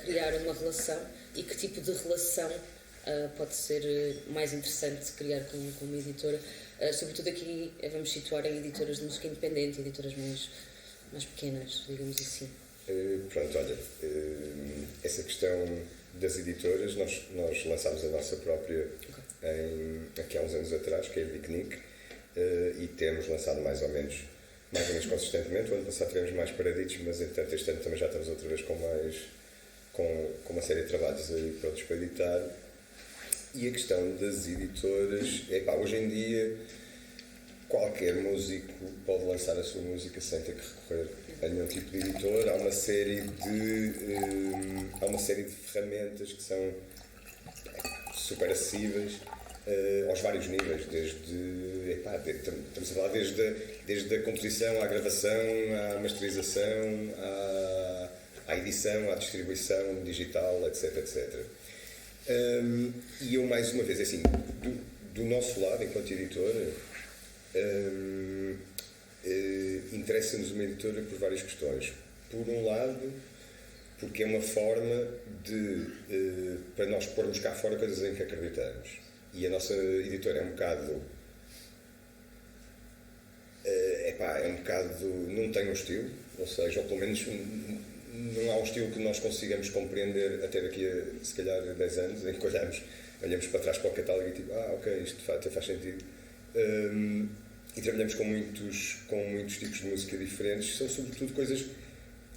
criar uma relação? E que tipo de relação pode ser mais interessante criar com uma editora? Sobretudo aqui vamos situar em editoras de música independente, editoras mais pequenas, digamos assim. Pronto, olha, essa questão das editoras, nós lançámos a nossa própria aqui há uns anos atrás, que é a Picnic, e temos lançado mais ou menos consistentemente. O ano passado tivemos mais paraditos, mas entretanto este ano também já estamos outra vez com uma série de trabalhos aí prontos para editar. E a questão das editoras, hoje em dia qualquer músico pode lançar a sua música sem ter que recorrer a nenhum tipo de editor. Há uma série de ferramentas que são super acessíveis aos vários níveis, estamos a falar desde a composição, à gravação, à masterização, à edição, à distribuição digital, etc. E eu, mais uma vez, assim, do nosso lado, enquanto editora, interessa-nos uma editora por várias questões. Por um lado, porque é uma forma para nós pormos cá fora coisas em que acreditamos. E a nossa editora é um bocado... não tem um estilo, ou seja, ou pelo menos não há um estilo que nós consigamos compreender até daqui a, se calhar, 10 anos, em que olhamos para trás para o catálogo e tipo, ok, isto até faz sentido. E trabalhamos com muitos tipos de música diferentes. São sobretudo coisas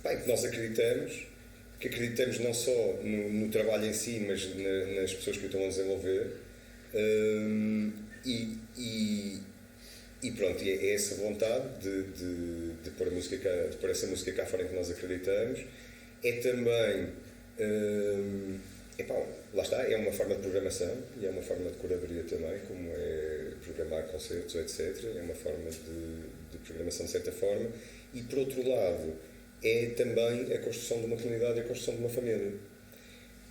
que nós acreditamos não só no trabalho em si, mas nas pessoas que o estão a desenvolver. E pronto, é essa vontade de pôr a música cá, de pôr essa música cá fora em que nós acreditamos. É também lá está, é uma forma de programação e é uma forma de curadoria também, como é programar concertos, etc. É uma forma de programação de certa forma. E por outro lado, é também a construção de uma comunidade e a construção de uma família.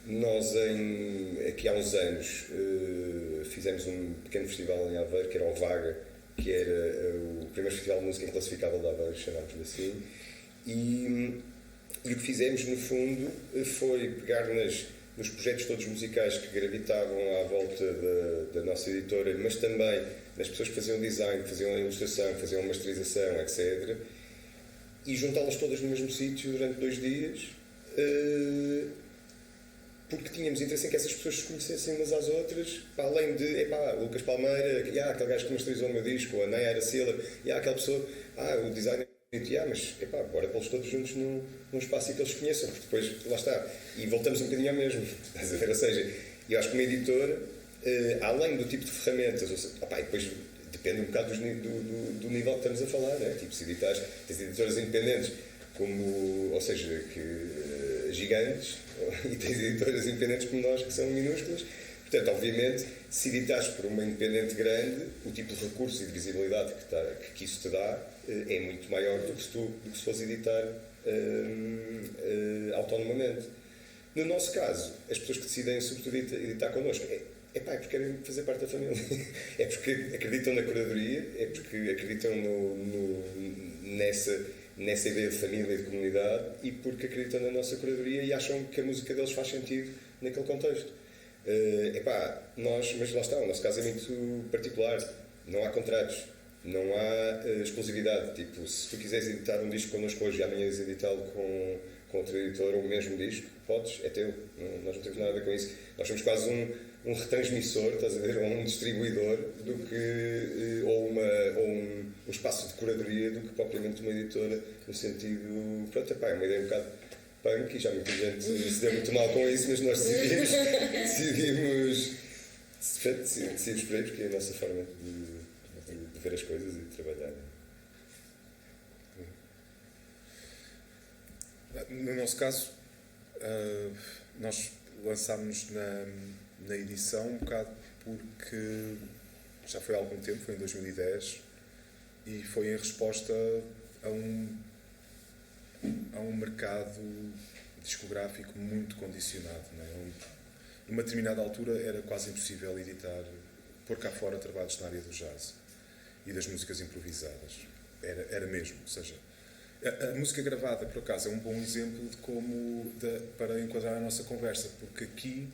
Nós, aqui há uns anos, fizemos um pequeno festival em Aveiro, que era o Vaga, que era o primeiro festival de música inclassificável de Aveiro, chamámos-lhe assim. E o que fizemos, no fundo, foi pegar nos projetos todos musicais que gravitavam à volta da nossa editora, mas também nas pessoas que faziam design, que faziam a ilustração, que faziam a masterização, etc. E juntá-las todas no mesmo sítio durante 2 dias, porque tínhamos interesse em que essas pessoas se conhecessem umas às outras, para além de, o Lucas Palmeira, aquele gajo que masterizou o meu disco, a Nayara Sila, aquela pessoa, o designer, mas bora pô-los todos juntos num espaço e que eles se conheçam, porque depois, lá está, e voltamos um bocadinho ao mesmo, estás a ver? Ou seja, eu acho que uma editora, além do tipo de ferramentas, ou seja, e depois depende um bocado do nível que estamos a falar, né? Tipo, se editares, tens editoras independentes, ou seja, gigantes, e tens editoras independentes como nós, que são minúsculas. Portanto, obviamente, se editares por uma independente grande, o tipo de recurso e de visibilidade que isso te dá é muito maior do que se fosse editar autonomamente. No nosso caso, as pessoas que decidem, sobretudo, editar connosco, é porque querem fazer parte da família. É porque acreditam na curadoria, é porque acreditam nessa ideia de família e de comunidade, e porque acreditam na nossa curadoria e acham que a música deles faz sentido naquele contexto. Mas lá está, o nosso caso é muito particular. Não há contratos, não há exclusividade. Tipo, se tu quiseres editar um disco connosco hoje e amanhã ires editá-lo com outro editor, ou o mesmo disco, podes, é teu. Nós não temos nada a ver com isso. Nós somos quase um retransmissor, estás a ver, ou um distribuidor, ou um espaço de curadoria, do que propriamente uma editora, no sentido, é uma ideia um bocado punk, e já muita gente se deu muito mal com isso, mas nós decidimos por aí, porque é a nossa forma de ver as coisas e de trabalhar. No nosso caso, nós lançámos na edição um bocado porque já foi há algum tempo, foi em 2010, e foi em resposta a um mercado discográfico muito condicionado. Não é? Numa determinada altura era quase impossível editar, pôr cá fora trabalhos na área do jazz e das músicas improvisadas. Era mesmo, ou seja, a música gravada, por acaso, é um bom exemplo de para enquadrar a nossa conversa, porque aqui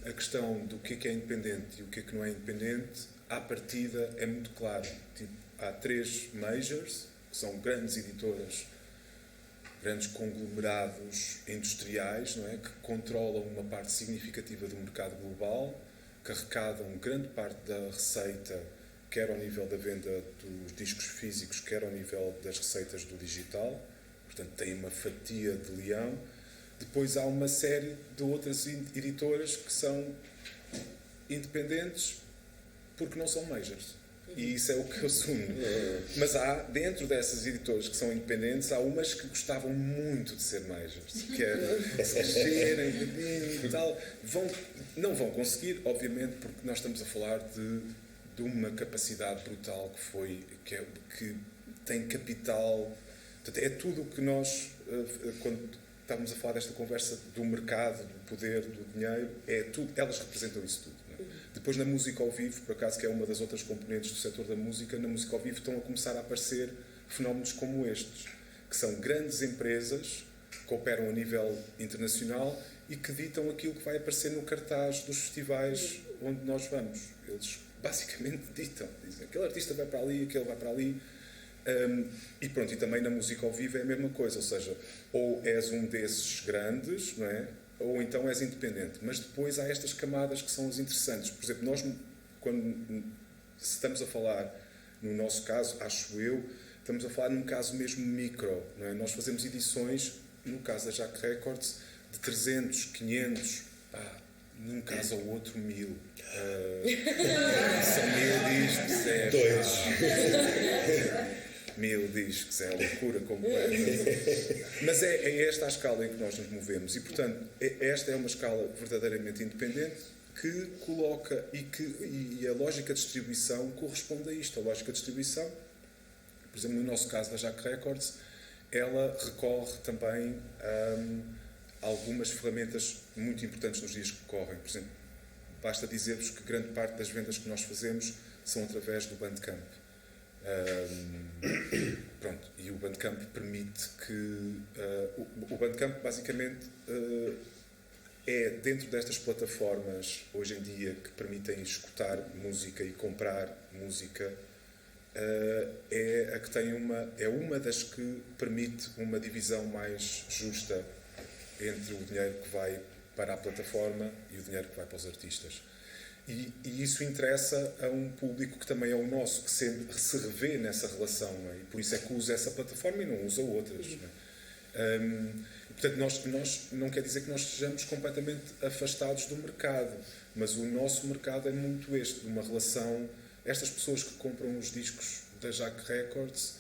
a questão do que é independente e o que não é independente, à partida, é muito claro. Tipo, há 3 majors, que são grandes editoras, grandes conglomerados industriais, não é? Que controlam uma parte significativa do mercado global, que arrecadam grande parte da receita, quer ao nível da venda dos discos físicos, quer ao nível das receitas do digital. Portanto, tem uma fatia de leão. Depois há uma série de outras editoras que são independentes porque não são majors. E isso é o que eu assumo. Mas há, dentro dessas editoras que são independentes, há umas que gostavam muito de ser majors. Que é serem e tal. Não vão conseguir, obviamente, porque nós estamos a falar de uma capacidade brutal que tem capital. Portanto, é tudo o que nós, quando estávamos a falar desta conversa do mercado, do poder, do dinheiro, é tudo, elas representam isso tudo. Não é? Depois, na música ao vivo, por acaso, que é uma das outras componentes do setor da música, na música ao vivo estão a começar a aparecer fenómenos como estes, que são grandes empresas que operam a nível internacional e que ditam aquilo que vai aparecer no cartaz dos festivais onde nós vamos. Eles basicamente ditam, dizem, aquele artista vai para ali, aquele vai para ali. E pronto, e também na música ao vivo é a mesma coisa, ou seja, ou és um desses grandes, não é? Ou então és independente. Mas depois há estas camadas que são as interessantes. Por exemplo, nós, quando estamos a falar, no nosso caso, acho eu, estamos a falar num caso mesmo micro, não é? Nós fazemos edições, no caso da Jack Records, de 300, 500, num caso ou outro 1000. São 1000 discos, é. 1000 discos, é a loucura completa. Mas é esta a escala em que nós nos movemos e, portanto, esta é uma escala verdadeiramente independente que coloca e a lógica de distribuição corresponde a isto. A lógica de distribuição, por exemplo, no nosso caso da Jack Records, ela recorre também a algumas ferramentas muito importantes nos dias que correm. Por exemplo, basta dizer-vos que grande parte das vendas que nós fazemos são através do Bandcamp. Pronto, e o Bandcamp permite que o Bandcamp basicamente é dentro destas plataformas hoje em dia que permitem escutar música e comprar música, é a que tem uma das que permite uma divisão mais justa entre o dinheiro que vai para a plataforma e o dinheiro que vai para os artistas. E isso interessa a um público que também é o nosso, que se revê nessa relação, não é? E por isso é que usa essa plataforma e não usa outras. Não é? Portanto, nós não quer dizer que nós estejamos completamente afastados do mercado, mas o nosso mercado é muito de uma relação. Estas pessoas que compram os discos da Jack Records,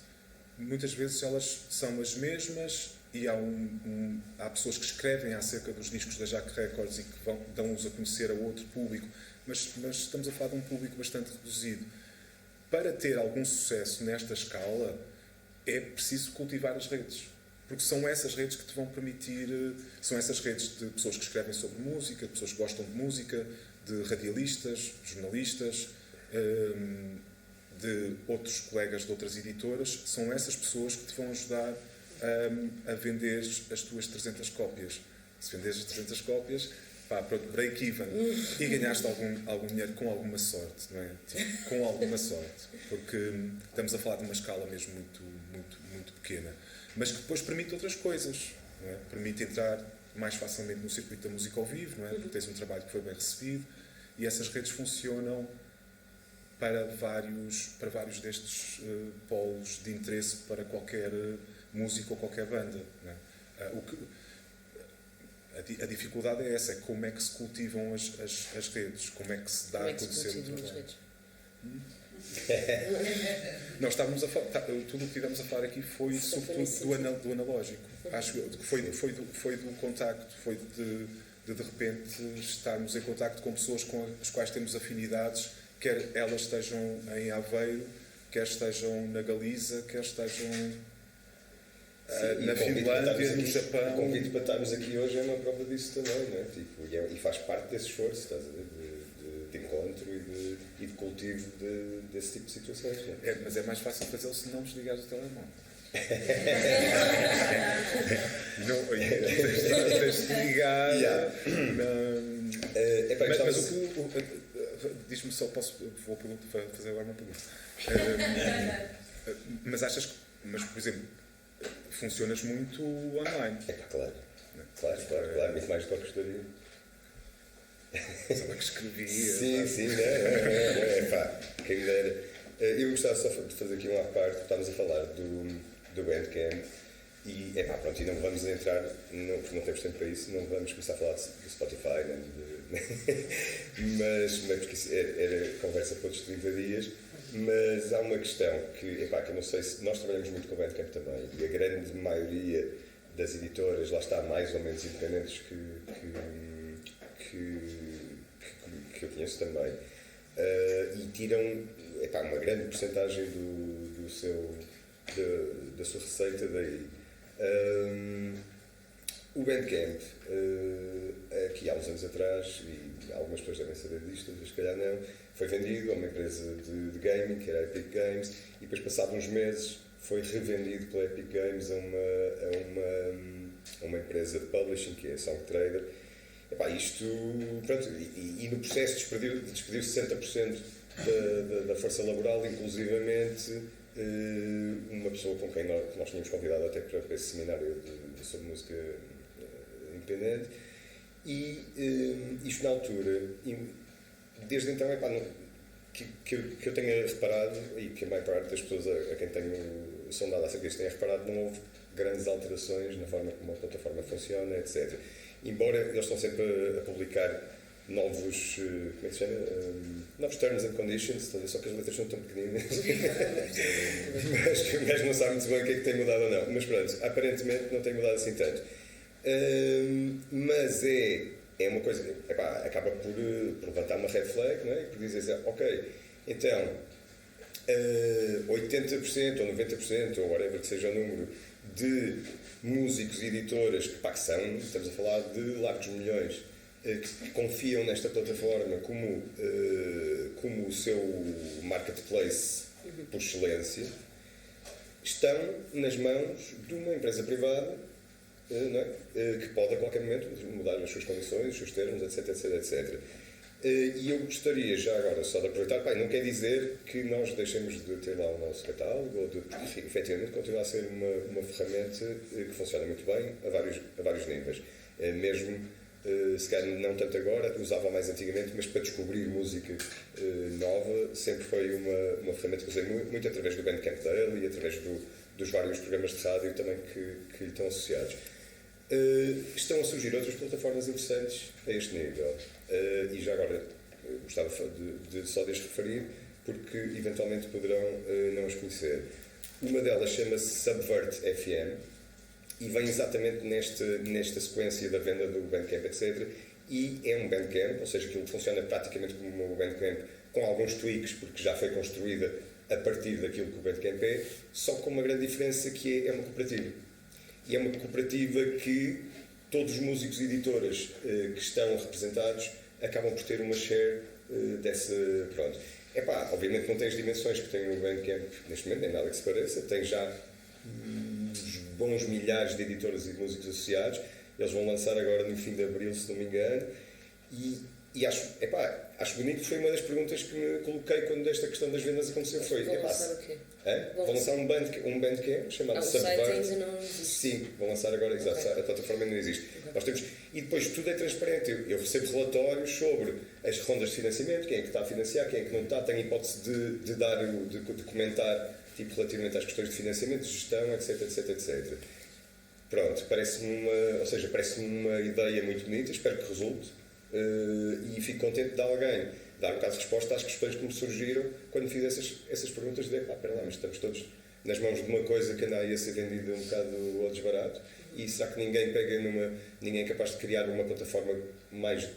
muitas vezes elas são as mesmas e há pessoas que escrevem acerca dos discos da Jack Records e que dão-os a conhecer a outro público, mas estamos a falar de um público bastante reduzido. Para ter algum sucesso nesta escala, é preciso cultivar as redes, porque são essas redes que te vão permitir, são essas redes de pessoas que escrevem sobre música, de pessoas que gostam de música, de radialistas, jornalistas, de outros colegas de outras editoras, são essas pessoas que te vão ajudar a vender as tuas 300 cópias. Se venderes as 300 cópias, pronto, break-even. E ganhaste algum dinheiro com alguma sorte, não é? Tipo, com alguma sorte. Porque estamos a falar de uma escala mesmo muito, muito, muito pequena. Mas que depois permite outras coisas, não é? Permite entrar mais facilmente no circuito da música ao vivo, não é? Porque tens um trabalho que foi bem recebido e essas redes funcionam para vários destes polos de interesse para qualquer músico ou qualquer banda, não é? A dificuldade é essa, é como é que se cultivam as redes, como é que se dá a conhecer o trabalho. Nós estávamos a falar, tudo o que estivemos a falar aqui foi sobretudo do analógico. Acho que foi do contacto, foi de repente estarmos em contacto com pessoas com as quais temos afinidades, quer elas estejam em Aveiro, quer estejam na Galiza, quer estejam na Finlândia, no Japão. O convite para estarmos aqui hoje é uma prova disso também, não é? Tipo, e faz parte desse esforço, estás a ver? De encontro e de cultivo desse tipo de situações. Não é? Mas é mais fácil fazê-lo se não desligares o telemóvel. Não, tens de ligar. Yeah. Mas diz-me só, vou fazer agora uma pergunta. Mas achas que, por exemplo, funcionas muito online? Claro, muito mais do que eu gostaria. Sabe que escrevia. Sim, quem me dera. Eu gostava só de fazer aqui uma parte, estávamos a falar do Bandcamp e, pronto, e não vamos entrar, porque não temos tempo para isso, não vamos começar a falar do Spotify, mas porque isso era conversa para outros 30 dias, mas há uma questão que eu não sei se nós trabalhamos muito com o Bandcamp também e a grande maioria das editoras, lá está, mais ou menos independentes que eu conheço também, e tiram uma grande porcentagem da sua receita daí. O Bandcamp, aqui há uns anos atrás, e algumas pessoas devem saber disto, outras se calhar não, foi vendido a uma empresa de gaming, que era a Epic Games, e depois, passados uns meses, foi revendido pela Epic Games a uma empresa de publishing, que é a SongTrader. Isto, pronto, e no processo despedir 60% da força laboral, inclusivamente uma pessoa com quem nós tínhamos convidado até para esse seminário sobre música independente, e isto na altura, desde então, que eu tenha reparado, e que a maior parte das pessoas a quem tenho sondado acerca disto tenha reparado, não houve grandes alterações na forma como a plataforma funciona, etc. Embora eles estão sempre a publicar novos, como é que se chama? Novos terms and conditions, só que as letras são tão pequeninas mas que o gajo não sabe muito bem o que é que tem mudado ou não. Mas pronto, aparentemente não tem mudado assim tanto. Mas é uma coisa, acaba por levantar uma red flag, não é? E por dizer, ok, então 80% ou 90% ou whatever que seja o número de músicos e editoras que são, estamos a falar de largos milhões, que confiam nesta plataforma como o seu marketplace por excelência, estão nas mãos de uma empresa privada, não é? Que pode a qualquer momento mudar as suas condições, os seus termos, etc. E eu gostaria já agora só de aproveitar, não quer dizer que nós deixemos de ter lá o nosso catálogo, ou de efetivamente continuar a ser uma ferramenta que funciona muito bem a vários níveis. Mesmo, se calhar não tanto agora, usava mais antigamente, mas para descobrir música nova sempre foi uma ferramenta que usei muito através do Bandcamp dele e através dos vários programas de rádio também que lhe estão associados. Estão a surgir outras plataformas interessantes a este nível. E já agora gostava só de as referir, porque eventualmente poderão não as conhecer. Uma delas chama-se Subvert FM e vem exatamente nesta sequência da venda do Bandcamp, etc. E é um Bandcamp, ou seja, aquilo funciona praticamente como o Bandcamp, com alguns tweaks, porque já foi construída a partir daquilo que o Bandcamp é, só com uma grande diferença, que é uma cooperativa. E é uma cooperativa que todos os músicos e editoras que estão representados acabam por ter uma share dessa... Pronto. Obviamente não tem as dimensões que tem o Bandcamp neste momento, nem nada que se pareça, tem já uns bons milhares de editoras e de músicos associados. Eles vão lançar agora no fim de abril, se não me engano, e acho bonito. Foi uma das perguntas que me coloquei quando esta questão das vendas aconteceu. Vão lançar o quê? Vão lançar um Bandcamp chamado Subvert. O site ainda não existe. Sim, vão lançar agora, exato, a plataforma ainda não existe. Nós temos, e depois tudo é transparente. Eu recebo relatórios sobre as rondas de financiamento, quem é que está a financiar, quem é que não está, tenho hipótese de comentar relativamente às questões de financiamento, de gestão, etc. Pronto, parece-me uma ideia muito bonita, espero que resulte, e fico contente de alguém dar um bocado de resposta às questões que me surgiram quando fiz essas perguntas de, espera lá, mas estamos todos nas mãos de uma coisa que anda aí a ser vendida um bocado ao desbarato, e será que ninguém ninguém é capaz de criar uma plataforma mais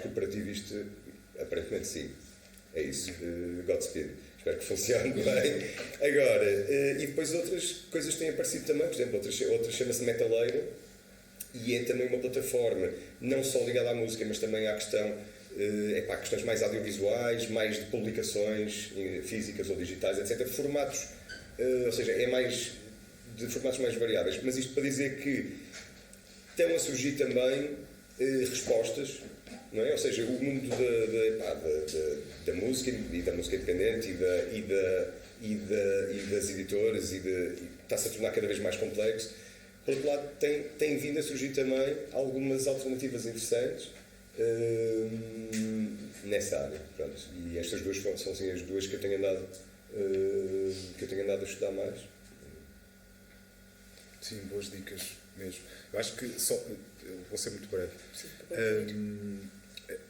cooperativista? Aparentemente sim. É isso. Godspeed. Espero que funcione bem. Agora, e depois outras coisas têm aparecido também, por exemplo, outra chama-se Metaleiro, e é também uma plataforma não só ligada à música, mas também à questões mais audiovisuais, mais de publicações físicas ou digitais, etc. Formatos, ou seja, é mais de formatos mais variáveis. Mas isto para dizer que estão a surgir também respostas, não é? Ou seja, o mundo da música e da música independente e das editoras está-se a tornar cada vez mais complexo. Por outro lado, tem vindo a surgir também algumas alternativas interessantes nessa área. Pronto. E estas duas são assim, as duas que eu tenho andado a estudar mais. Sim, boas dicas mesmo. Eu acho que vou ser muito breve.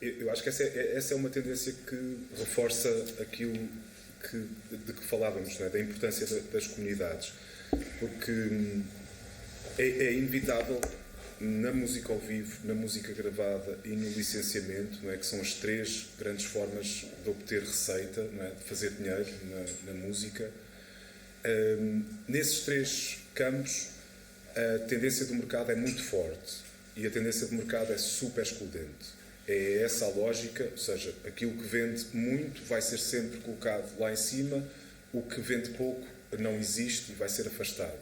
Eu acho que essa é uma tendência que reforça aquilo de que falávamos, não é? Da importância das comunidades, porque é inevitável na música ao vivo, na música gravada e no licenciamento, não é? Que são as três grandes formas de obter receita, não é? De fazer dinheiro na música. Nesses três campos a tendência do mercado é muito forte e a tendência do mercado é super excludente. É essa a lógica, ou seja, aquilo que vende muito vai ser sempre colocado lá em cima, o que vende pouco não existe e vai ser afastado.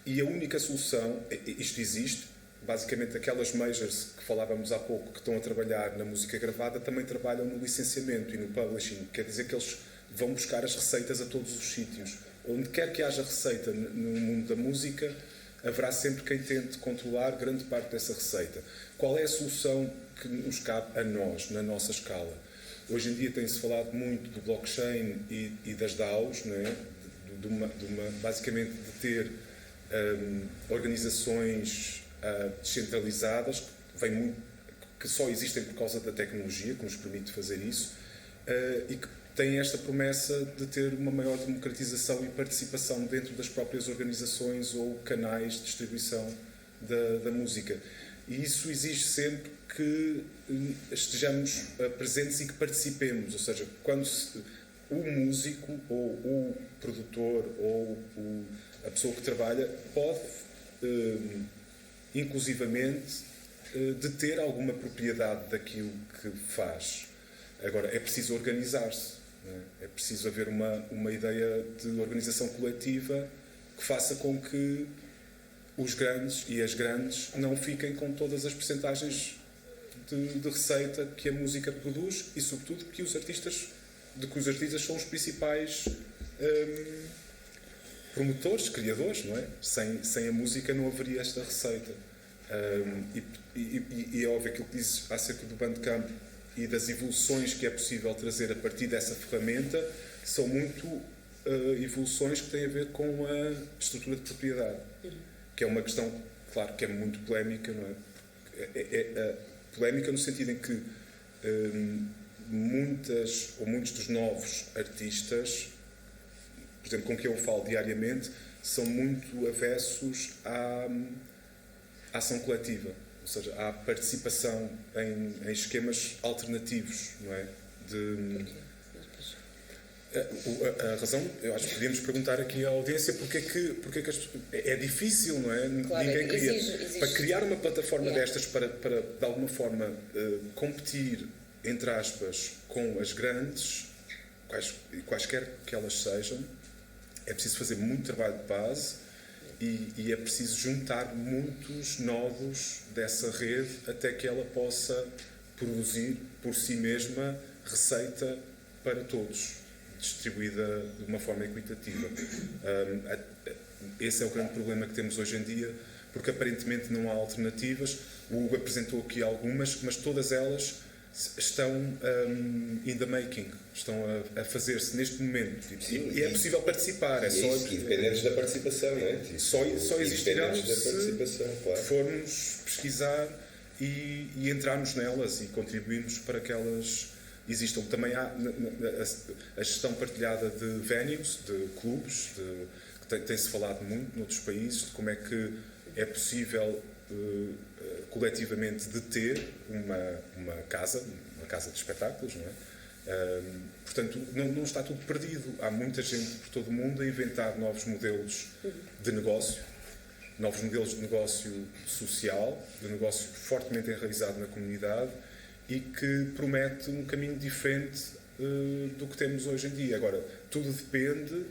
E a única solução, isto existe, basicamente aquelas majors que falávamos há pouco que estão a trabalhar na música gravada também trabalham no licenciamento e no publishing, quer dizer que eles vão buscar as receitas a todos os sítios. Onde quer que haja receita no mundo da música, haverá sempre quem tente controlar grande parte dessa receita. Qual é a solução que nos cabe a nós, na nossa escala? Hoje em dia tem-se falado muito do blockchain e das DAOs, não é? Basicamente de ter organizações descentralizadas que só existem por causa da tecnologia que nos permite fazer isso e que têm esta promessa de ter uma maior democratização e participação dentro das próprias organizações ou canais de distribuição da música. E isso exige sempre que estejamos presentes e que participemos, ou seja, quando o músico ou o produtor ou a pessoa que trabalha pode, inclusivamente, deter alguma propriedade daquilo que faz. Agora, é preciso organizar-se. É preciso haver uma ideia de organização coletiva que faça com que os grandes e as grandes não fiquem com todas as percentagens de receita que a música produz e, sobretudo, que os artistas são os principais promotores, criadores, não é? Sem a música não haveria esta receita. E é óbvio aquilo que dizes acerca do Bandcamp e das evoluções que é possível trazer a partir dessa ferramenta são muito evoluções que têm a ver com a estrutura de propriedade, que é uma questão, claro, que é muito polémica, não é? Polémica no sentido em que muitos dos novos artistas, por exemplo, com quem eu falo diariamente, são muito avessos à ação coletiva. Ou seja, há participação em esquemas alternativos, não é? A razão, eu acho que podíamos perguntar aqui à audiência porque é que é difícil, não é? Claro, ninguém queria. exige. Para criar uma plataforma destas, para de alguma forma competir, entre aspas, com as grandes, quaisquer que elas sejam, é preciso fazer muito trabalho de base. E é preciso juntar muitos nodos dessa rede até que ela possa produzir por si mesma receita para todos, distribuída de uma forma equitativa. Esse é o grande problema que temos hoje em dia, porque aparentemente não há alternativas. O Hugo apresentou aqui algumas, mas todas elas estão in the making, estão a fazer-se neste momento. Sim, e é possível participar. Independentes da participação, não é? Só existirão se claro. formos pesquisar e entrarmos nelas e contribuirmos para que elas existam. Também há a gestão partilhada de venues, de clubes, que tem-se falado muito noutros países, de como é que é possível coletivamente deter uma casa de espetáculos, não é? Portanto, não está tudo perdido. Há muita gente por todo o mundo a inventar novos modelos de negócio, novos modelos de negócio social, de negócio fortemente enraizado na comunidade e que promete um caminho diferente do que temos hoje em dia. Agora, tudo depende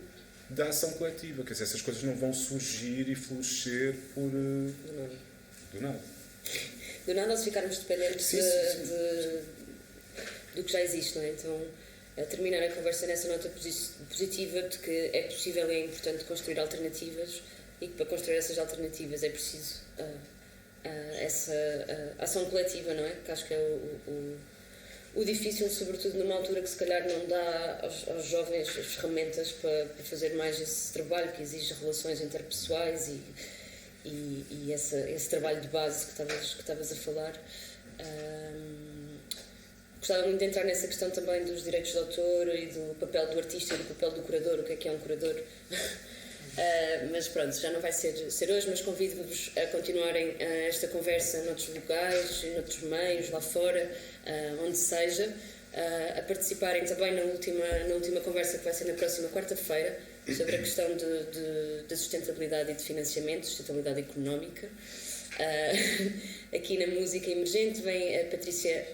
da ação coletiva, quer dizer, essas coisas não vão surgir e florescer do nada. Do nada, se ficarmos dependentes Sim. do que já existe, não é? Então, terminar a conversa nessa nota positiva de que é possível e é importante construir alternativas e que para construir essas alternativas é preciso essa ação coletiva, não é? Que acho que é o difícil, sobretudo numa altura que se calhar não dá aos jovens as ferramentas para fazer mais esse trabalho que exige relações interpessoais e esse trabalho de base que estavas a falar. Gostava muito de entrar nessa questão também dos direitos de autor e do papel do artista e do papel do curador, o que é um curador. Mas pronto, já não vai ser hoje, mas convido-vos a continuarem esta conversa noutros lugares, noutros meios, lá fora, onde seja, a participarem também na última conversa que vai ser na próxima quarta-feira, sobre a questão da sustentabilidade e de financiamento, sustentabilidade económica. Aqui na Música Emergente vem a Patrícia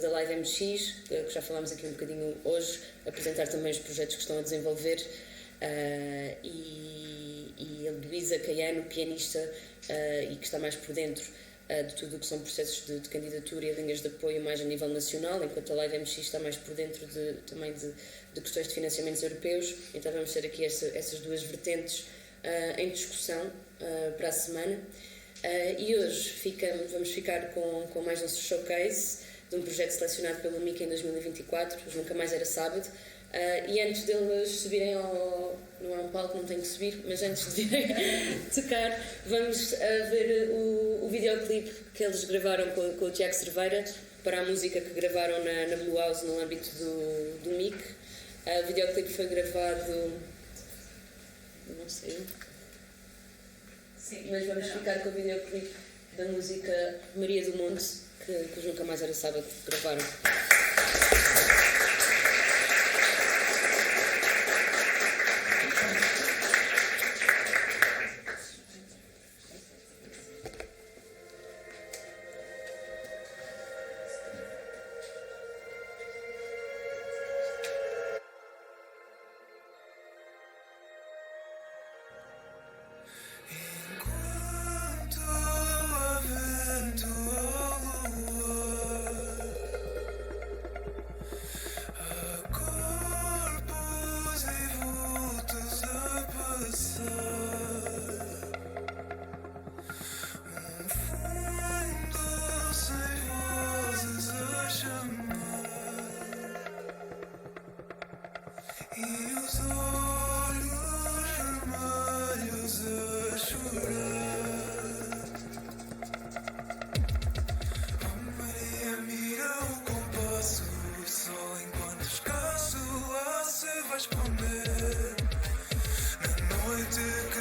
da Live MX, que já falámos aqui um bocadinho hoje, apresentar também os projetos que estão a desenvolver, e a Luísa Caiano, pianista, e que está mais por dentro de tudo o que são processos de candidatura e linhas de apoio mais a nível nacional, enquanto a Live MX está mais por dentro também de questões de financiamentos europeus. Então vamos ter aqui essas duas vertentes em discussão para a semana. E hoje vamos ficar com mais um showcase de um projeto selecionado pelo MICA em 2024, os Nunca Mais Era Sábado. E antes deles subirem não é um palco, não tenho que subir, mas antes de virem tocar, vamos ver o videoclipe que eles gravaram com o Tiago Cerveira para a música que gravaram na Blue House no âmbito do MIC. O videoclipe foi gravado, não sei, sim, mas vamos ficar com o videoclipe da música Maria do Monte, que os Nunca Mais Era Sábado gravaram.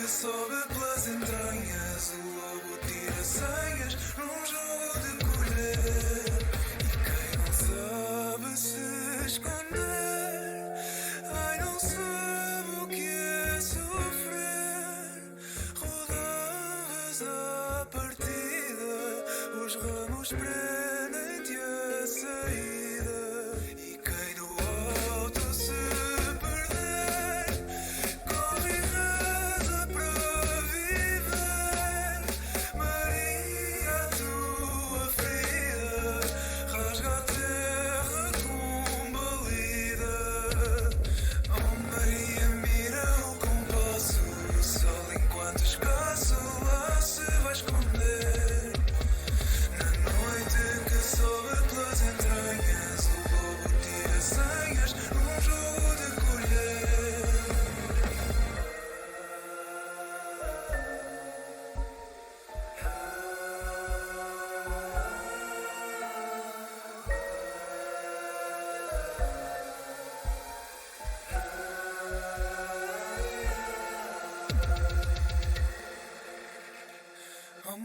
Sobe pelas entranhas.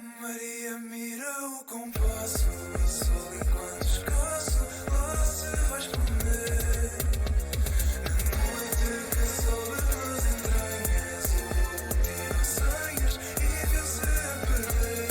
Maria mira o compasso e só enquanto escasso lá se vai esconder. Na noite que sobe nas entranhas, ilumina senhas e vê-se a perder.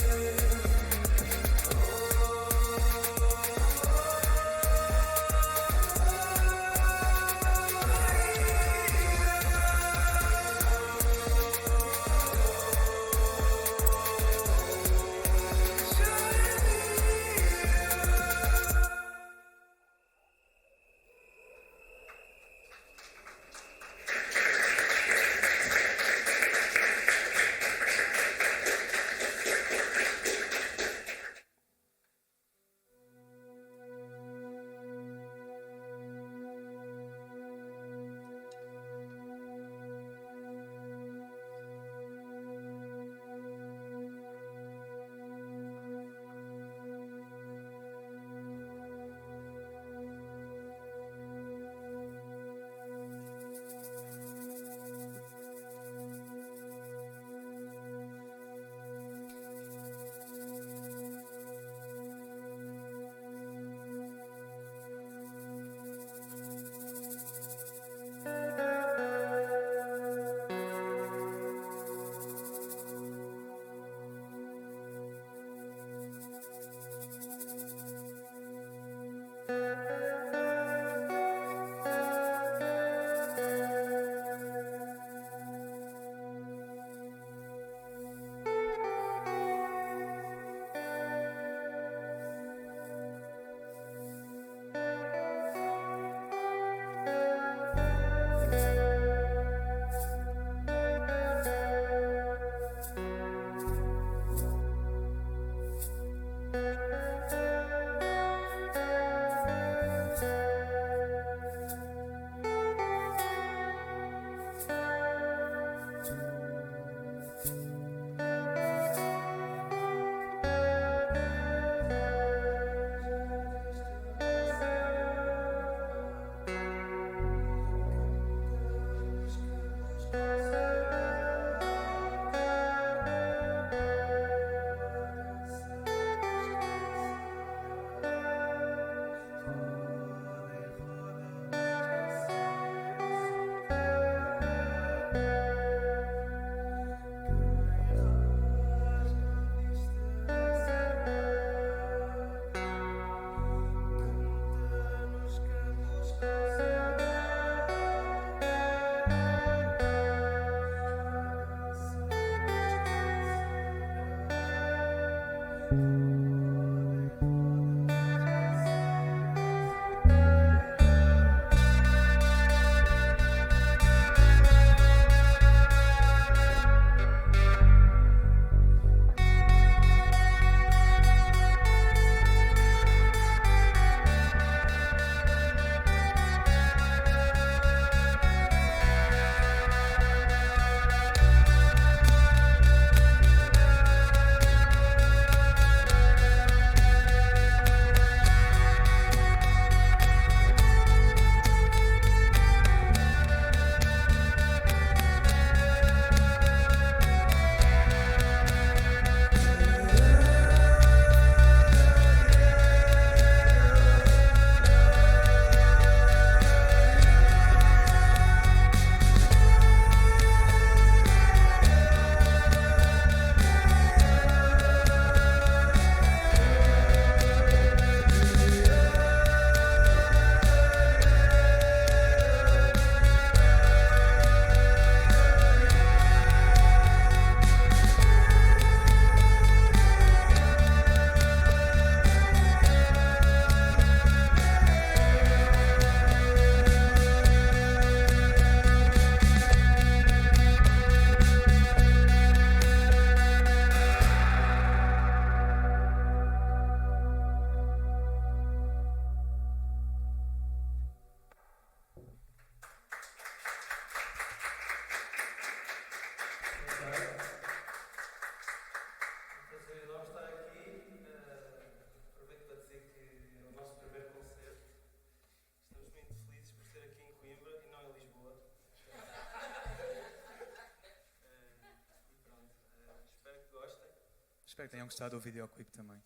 Espero que tenham gostado do videoclipe também.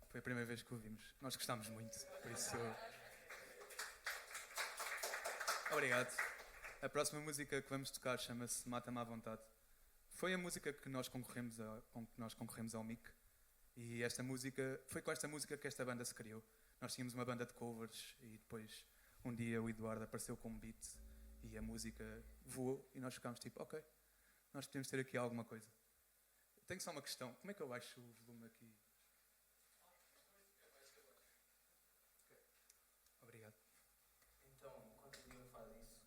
Foi a primeira vez que o vimos. Nós gostámos muito, por isso... Obrigado. A próxima música que vamos tocar chama-se Mata-me à Vontade. Foi a música que nós concorremos ao MIC. E esta música, foi com esta música que esta banda se criou. Nós tínhamos uma banda de covers e depois um dia o Eduardo apareceu com um beat e a música voou e nós ficámos tipo, ok, nós podemos ter aqui alguma coisa. Tenho só uma questão, como é que eu baixo o volume aqui? Okay. Obrigado. Então, enquanto o Diogo faz isso,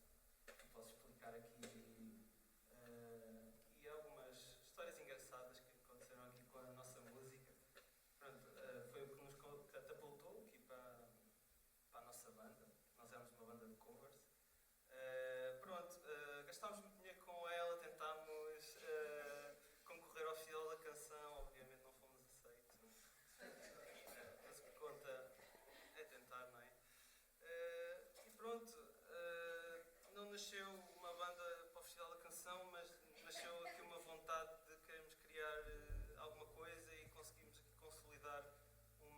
posso explicar aqui algumas histórias engraçadas que aconteceram aqui com a nossa música. Pronto, foi o que nos catapultou aqui para a nossa banda. Nós éramos uma banda de covers. Gastámos muito dinheiro com ela, tentámos concorrer ao Festival da Canção, obviamente não fomos aceitos. Mas o que conta é tentar, não é? E pronto, não nasceu uma banda para o Festival da Canção, mas nasceu aqui uma vontade de queremos criar alguma coisa e conseguimos aqui consolidar um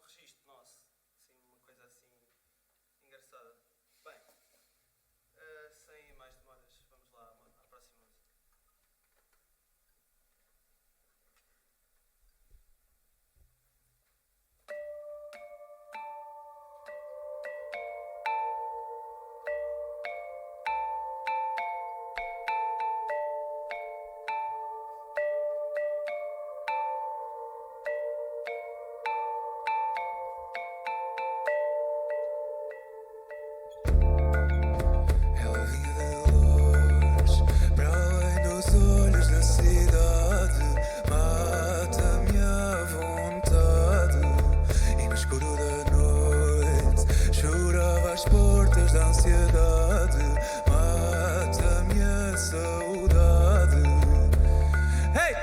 registro nosso, assim, uma coisa assim engraçada. Bem, sem mais demoras, vamos lá à próxima música. Ela vinha de longe, para além dos olhos da cidade. Mata-me à vontade. E no escuro da noite chorava às portas da ansiedade. Mata-me a saudade. Hey!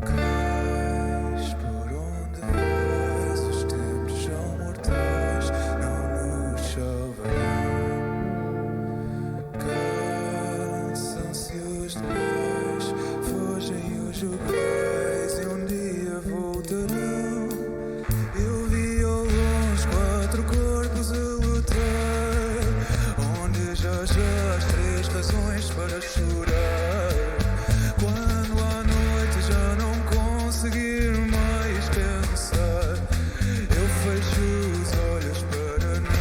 Cais por onde vais, os tempos são mortais, não nos salvarão. Cansam-se os demais, fogem os jogais e um dia voltarão. Eu vi ao longe 4 corpos a lutar, onde já as 3 razões para chorar. Quando à noite já não conseguir mais pensar, eu fecho os olhos para não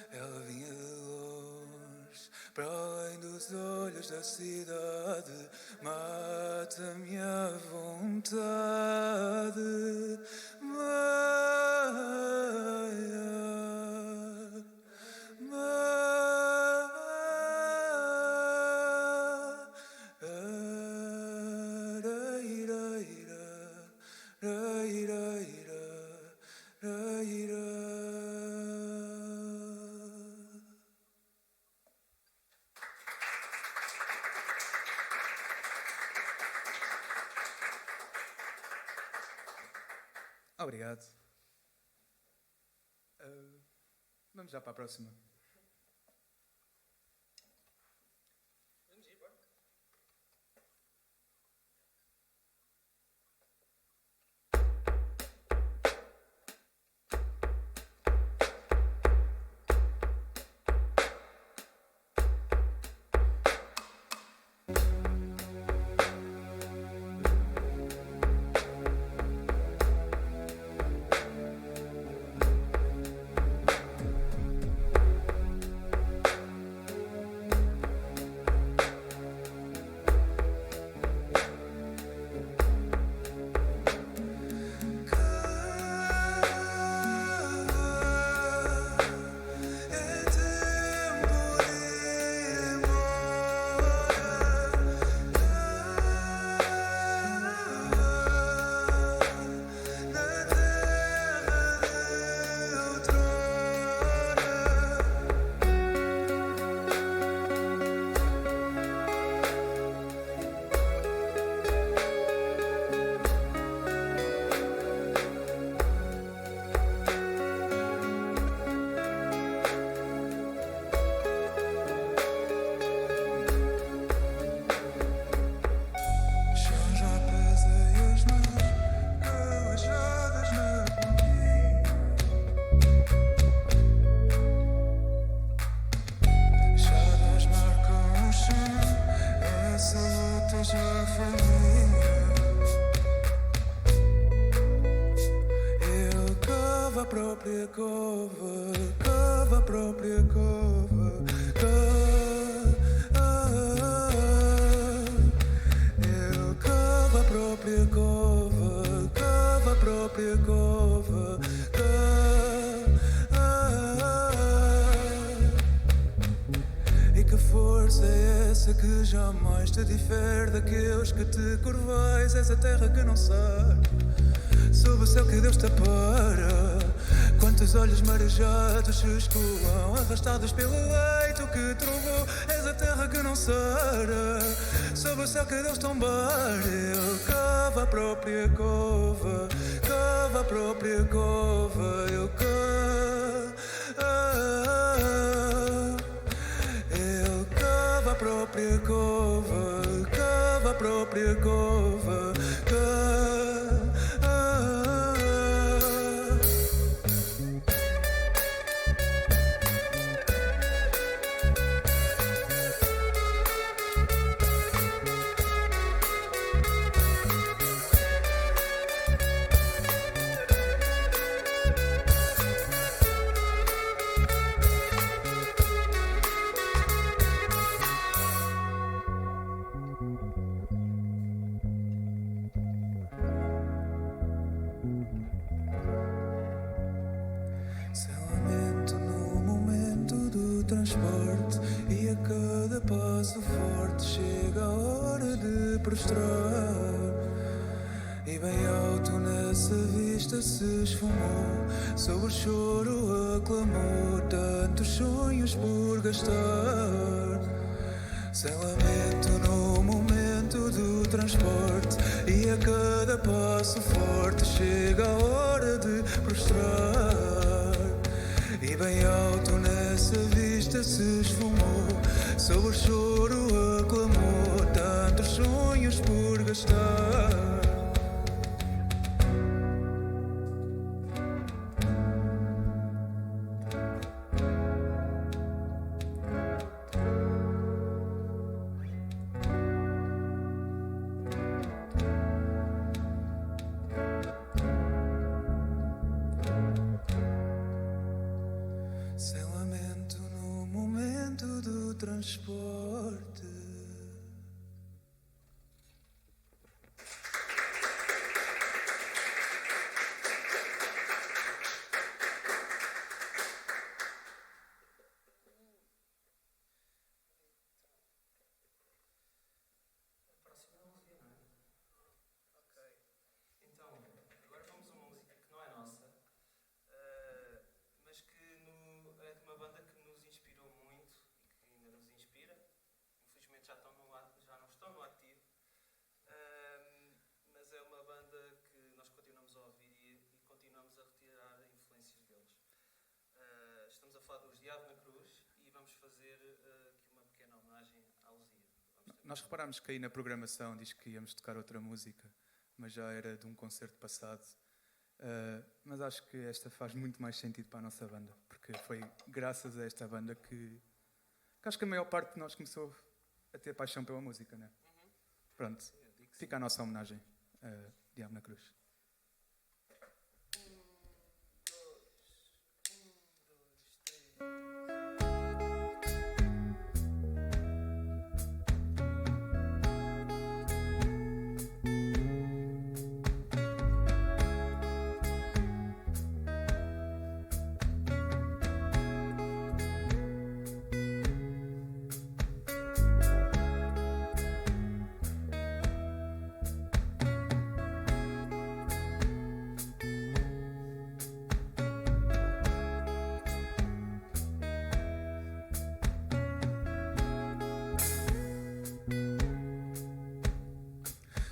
Ela vinha de longe, para além dos olhos da cidade. Mata-me à vontade. Obrigado. Vamos já para a próxima. própria cova, cava a própria cova, ele cava a própria cova, cava a própria cova, e que força é essa que jamais te difere daqueles que te curvais? És a terra que não sabe, sob o céu que Deus te apara. Quantos olhos marejados se escoam, arrastados pelo leito que trovou. És a terra que não sara, sob o céu que Deus tombar. Ele cava a própria cova, cava a própria cova. Ele cava a própria cova, cava a própria cova, transporte, e a cada passo forte chega a hora de prostrar. E bem alto nessa vista se esfumou, sobre o choro aclamou, tantos sonhos por gastar. Sem lamento no momento do transporte, e a cada passo forte chega a hora de prostrar. E bem alto nessa vista se esfumou, sobre o choro aclamou, tantos sonhos por gastar. Sem lamento no momento do transporte. Já não estão no ativo, mas é uma banda que nós continuamos a ouvir e continuamos a retirar influências deles. Estamos a falar homenagem à Luzia. Nós reparámos que aí na programação diz que íamos tocar outra música, mas já era de um concerto passado. Mas acho que esta faz muito mais sentido para a nossa banda, porque foi graças a esta banda que acho que a maior parte de nós começou a ter paixão pela música, né? Pronto, fica a nossa homenagem a Diabo na Cruz.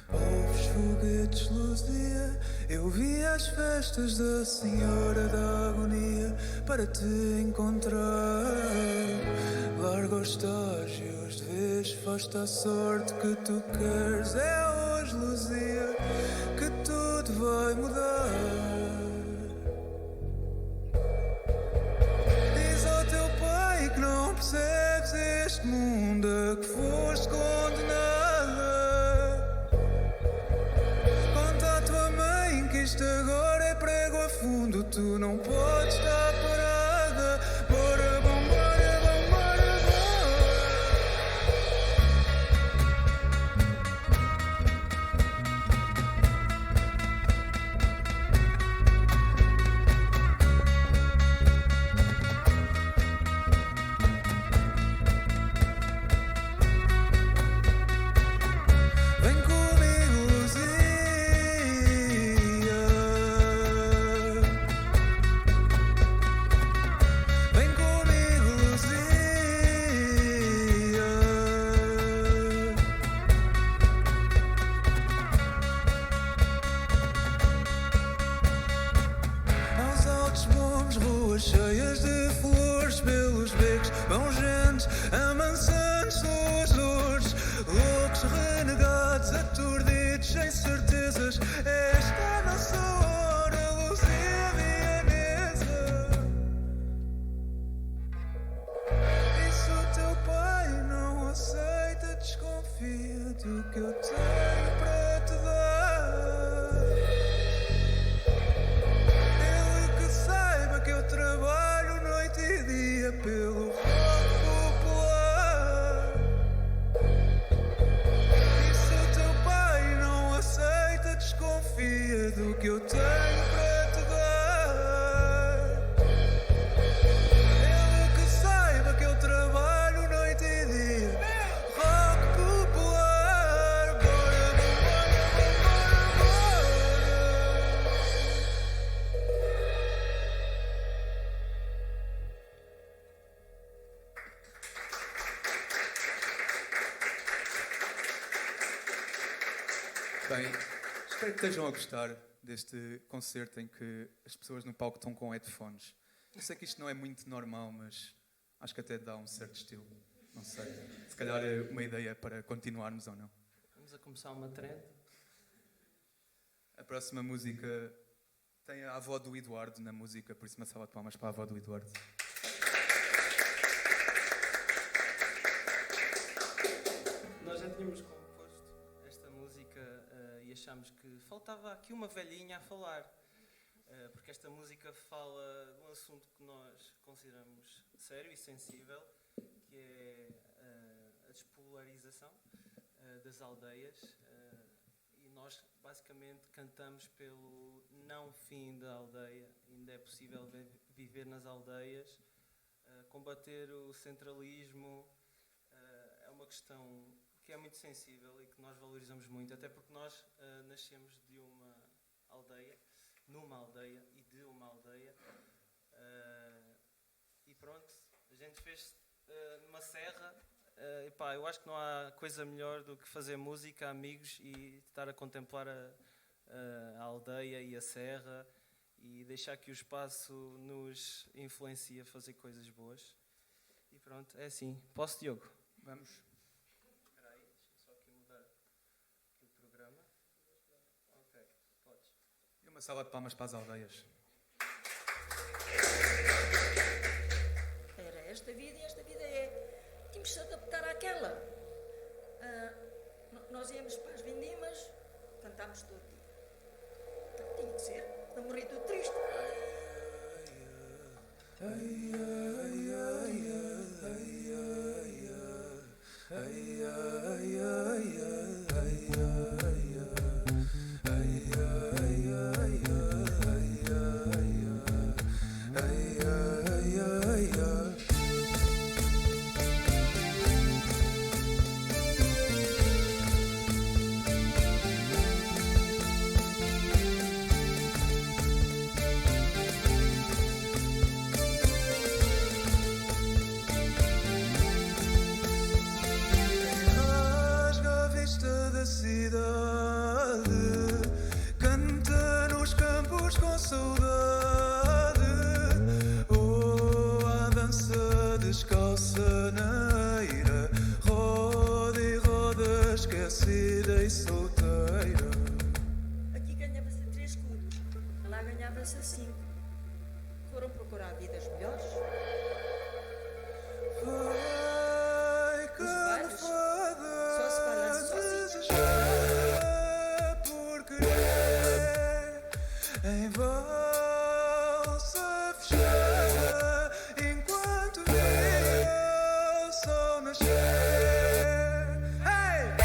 Ovos, foguetes, luzia. Eu vi as festas da Senhora da Agonia para te encontrar. Larga os estágios, de vez faz-te a sorte que tu queres. É hoje, Luzia, que tudo vai mudar. Diz ao teu pai que não percebes este mundo a que foste condenada. Conta à tua mãe que isto agora é prego a fundo. Tu não podes estar parada. Bora, vambora, vambora, bora. Vem comigo, Luzia. Vem comigo, Luzia. Aos altos bons, ruas cheias de flores, pelos becos vão gentes, amansantes suas dores, loucos, renegados, aturdidos, sem certezas. Esta é a nossa hora, Luzia Vianesa. E se o teu pai não aceita, desconfia do que eu tenho para te dar. Ele que saiba que eu trabalho noite e dia pelo rock popular. E se o teu pai não aceita, desconfia do que eu tenho para te dar. Ele que saiba que eu trabalho noite e dia. Rock popular. Bora, vambora, vambora, bora. Bem, espero que estejam a gostar deste concerto em que as pessoas no palco estão com headphones. Eu sei que isto não é muito normal, mas acho que até dá um certo estilo. Não sei. Se calhar é uma ideia para continuarmos ou não. Vamos a começar uma trend. A próxima música tem a avó do Eduardo na música, por isso uma salva de palmas para a avó do Eduardo. Nós já tínhamos composto esta música e achámos que faltava aqui uma velhinha a falar. Porque esta música fala de um assunto que nós consideramos sério e sensível, que é a despolarização das aldeias. E nós basicamente cantamos pelo não fim da aldeia. Ainda é possível viver nas aldeias, combater o centralismo. É uma questão que é muito sensível e que nós valorizamos muito, até porque nós nascemos de uma aldeia, numa aldeia e de uma aldeia. E pronto, a gente fez numa serra. Eu acho que não há coisa melhor do que fazer música, amigos, e estar a contemplar a aldeia e a serra e deixar que o espaço nos influencie a fazer coisas boas. E pronto, é assim. Posso, Diogo? Vamos. Espera aí, deixa-me só aqui mudar aqui o programa. Ok, podes. E uma salva de palmas para as aldeias. Era esta vida e esta vida é. Tínhamos de se adaptar àquela. Nós íamos para as vindimas, cantámos todo dia. Tinha de ser, não morri tudo triste. Rasga a vista da cidade, canta nos campos com saudade. Oh, a dança descalça na eira, roda e roda, esquecida e solteira. Aqui ganhava-se 3 escudos, lá ganhava-se 5. Foram procurar vidas melhores. Vai, bailes canfada, só se fala sozinha. desespera por querer em valsa fechada, enquanto vê o sol nascer. Hey!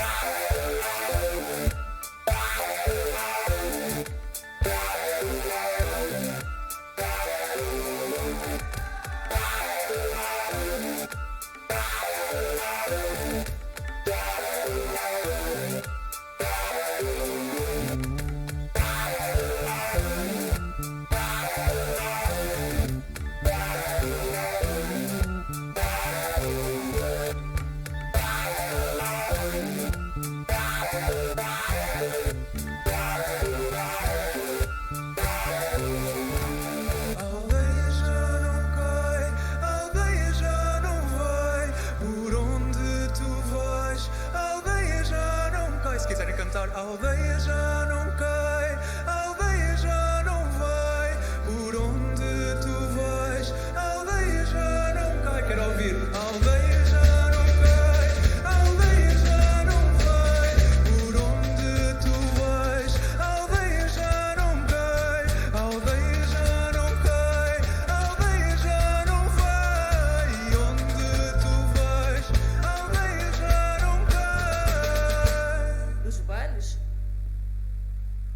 A aldeia já não cai, a aldeia já não vai. Por onde tu vais, a aldeia já não cai. Se quiserem cantar, a aldeia já não cai, a aldeia já não vai. Por onde tu vais, a aldeia já não cai. Quero ouvir, a aldeia já não cai, a aldeia já não vai. Por onde tu vais, a aldeia já não cai, a aldeia já não cai, a aldeia já não vai. Onde tu vais, a aldeia já não cai. Os bailes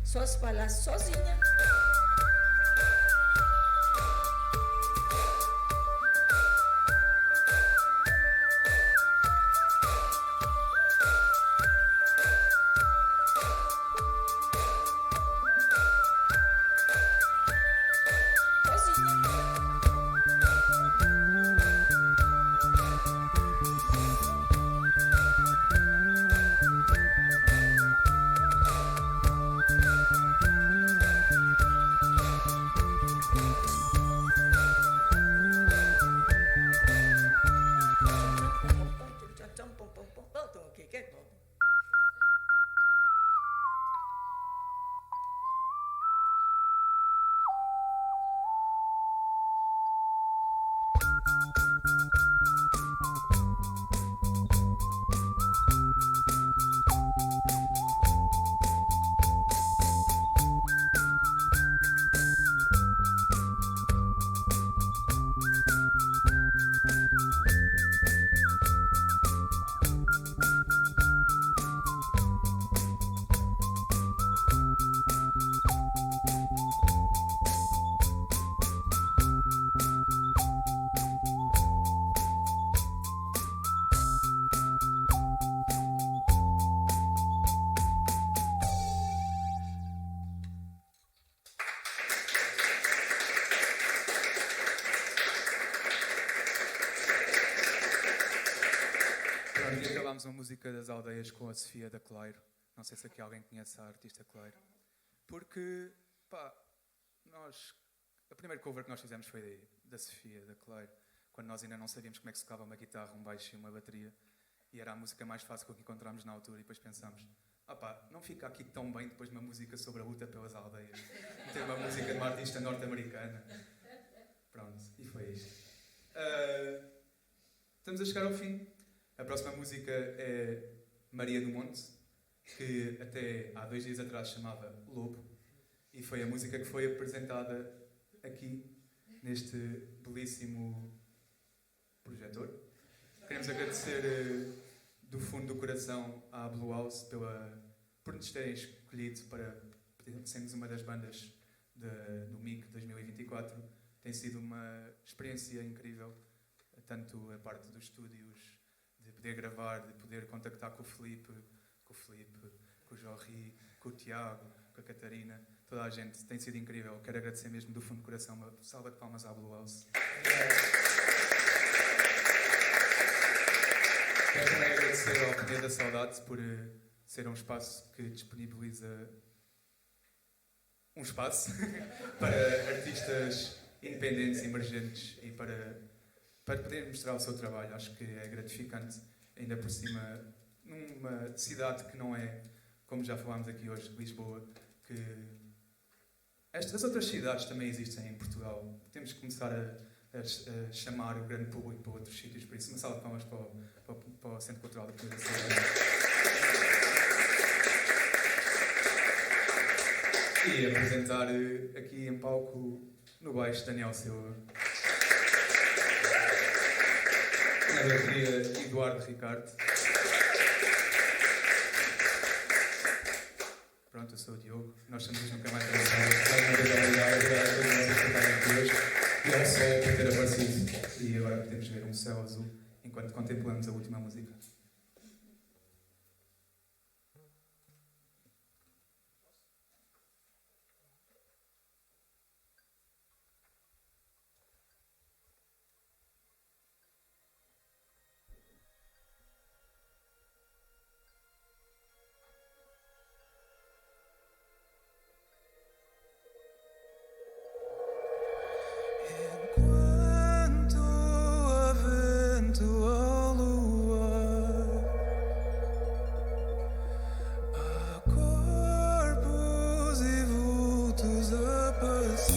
só se bailasse sozinha. Sozinha. E acabámos uma música das aldeias com a Sofia da Clairo. Não sei se aqui alguém conhece a artista Clairo. Porque, pá, a primeira cover que nós fizemos foi da Sofia da Clairo, quando nós ainda não sabíamos como é que se tocava uma guitarra, um baixo e uma bateria. e era a música mais fácil que encontramos na altura, e depois pensámos, não fica aqui tão bem depois uma música sobre a luta pelas aldeias, ter uma música de uma artista norte-americana. Pronto, e foi isto. Estamos a chegar ao fim. A próxima música é Maria do Monte, que até há 2 dias atrás se chamava Lobo, e foi a música que foi apresentada aqui, neste belíssimo projetor. Queremos agradecer do fundo do coração à Blue House por nos terem escolhido para sermos uma das bandas do MIC 2024. Tem sido uma experiência incrível, tanto a parte dos estúdios, de poder gravar, de poder contactar com o Filipe, com o Jorri, com o Tiago, com a Catarina, toda a gente. Tem sido incrível. Quero agradecer mesmo do fundo do coração. Uma salva de palmas à Blue House. Quero também agradecer ao Companhia da Saudade por ser um espaço que disponibiliza um espaço para artistas independentes, emergentes, e para poder mostrar o seu trabalho. Acho que é gratificante, ainda por cima, numa cidade que não é, como já falámos aqui hoje, Lisboa, que as outras cidades também existem em Portugal. Temos que começar a chamar o grande público para outros sítios, por isso uma salva de palmas para o Centro Cultural da Companhia da Saudade. E apresentar aqui em palco, no baixo, Daniel Silva. Na bateria, Eduardo Ricardo. Pronto, eu sou o Diogo. Nós somos os Nunca Mais Obrigado a todos vocês por estarem aqui hoje. E ao sol por ter aparecido. E agora podemos ver um céu azul enquanto contemplamos a última música. Enquanto há vento à lua, há corpos e vultos a passar,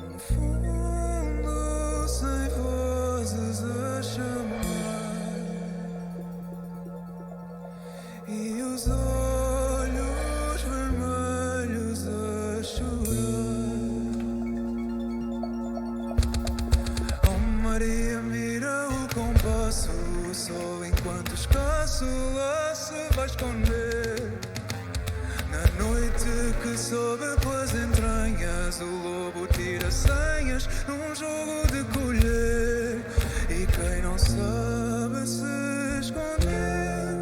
um fundo sem vozes a chamar, e os olhos vermelhos a chorar. Oh Maria, mira o compasso, o sol enquanto escasso lá se vai esconder. Na noite que sobe pelas entranhas, o lobo tira senhas num jogo de colher. E quem não sabe se esconder,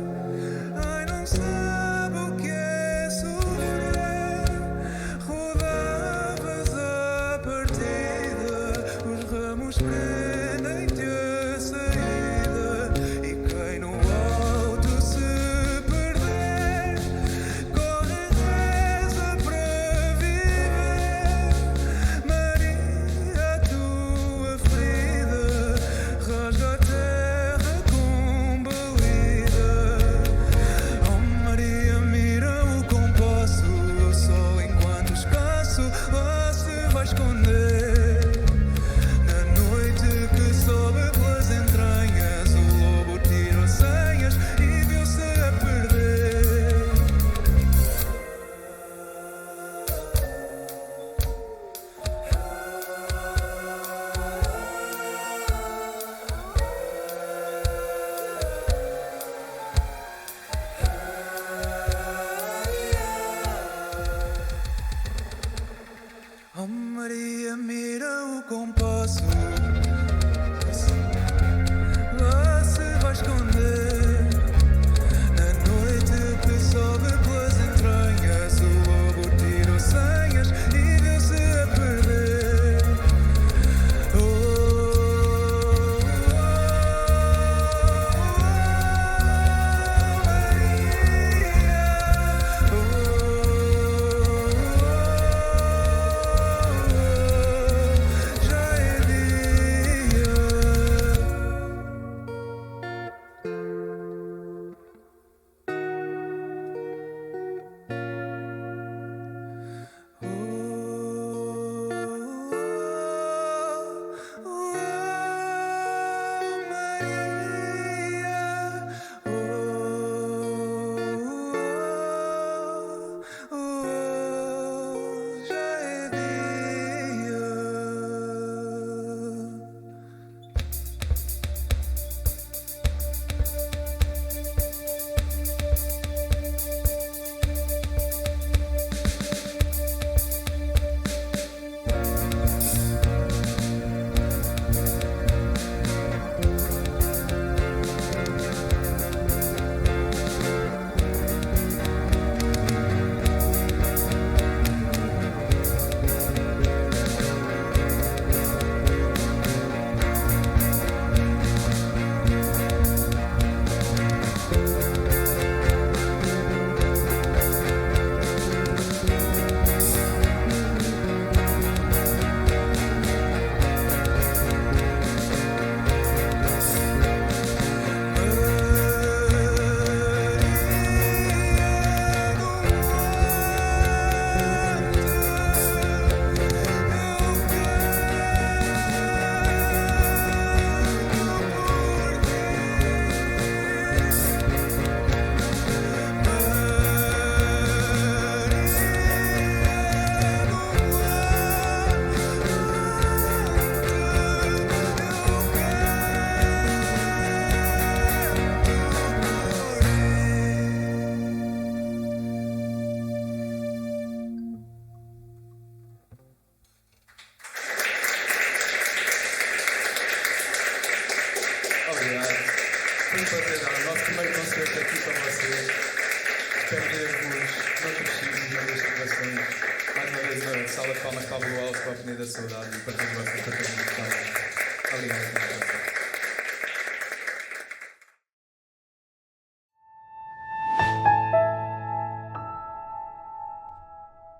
ai, não sabe o que é sofrer. Rodavas a partida, os ramos prendem-te a saída. E quem no alto se perder, corre e reza para viver. Maria, a tua ferida rasga a terra com balida. Oh Maria, mira o compasso, o sol enquanto escasso lá se vai esconder. Na noite que sobe pelas entranhas, o lobo tirou senhas e viu-se a perder. Oh Maria, mira o compasso, lá se vai esconder. Na noite que sobe pelas entranhas, o lobo tirou senhas e viu-se a perder. Oh, oh, já é dia. Foi um prazer dar o nosso primeiro concerto aqui para vocês. Espero ver-vos noutros sítios, noutras situações. Mais uma vez, a sala de palmas para a Blue House, para a Avenida da Saudade e para todos vocês, para terem gostado. Obrigado.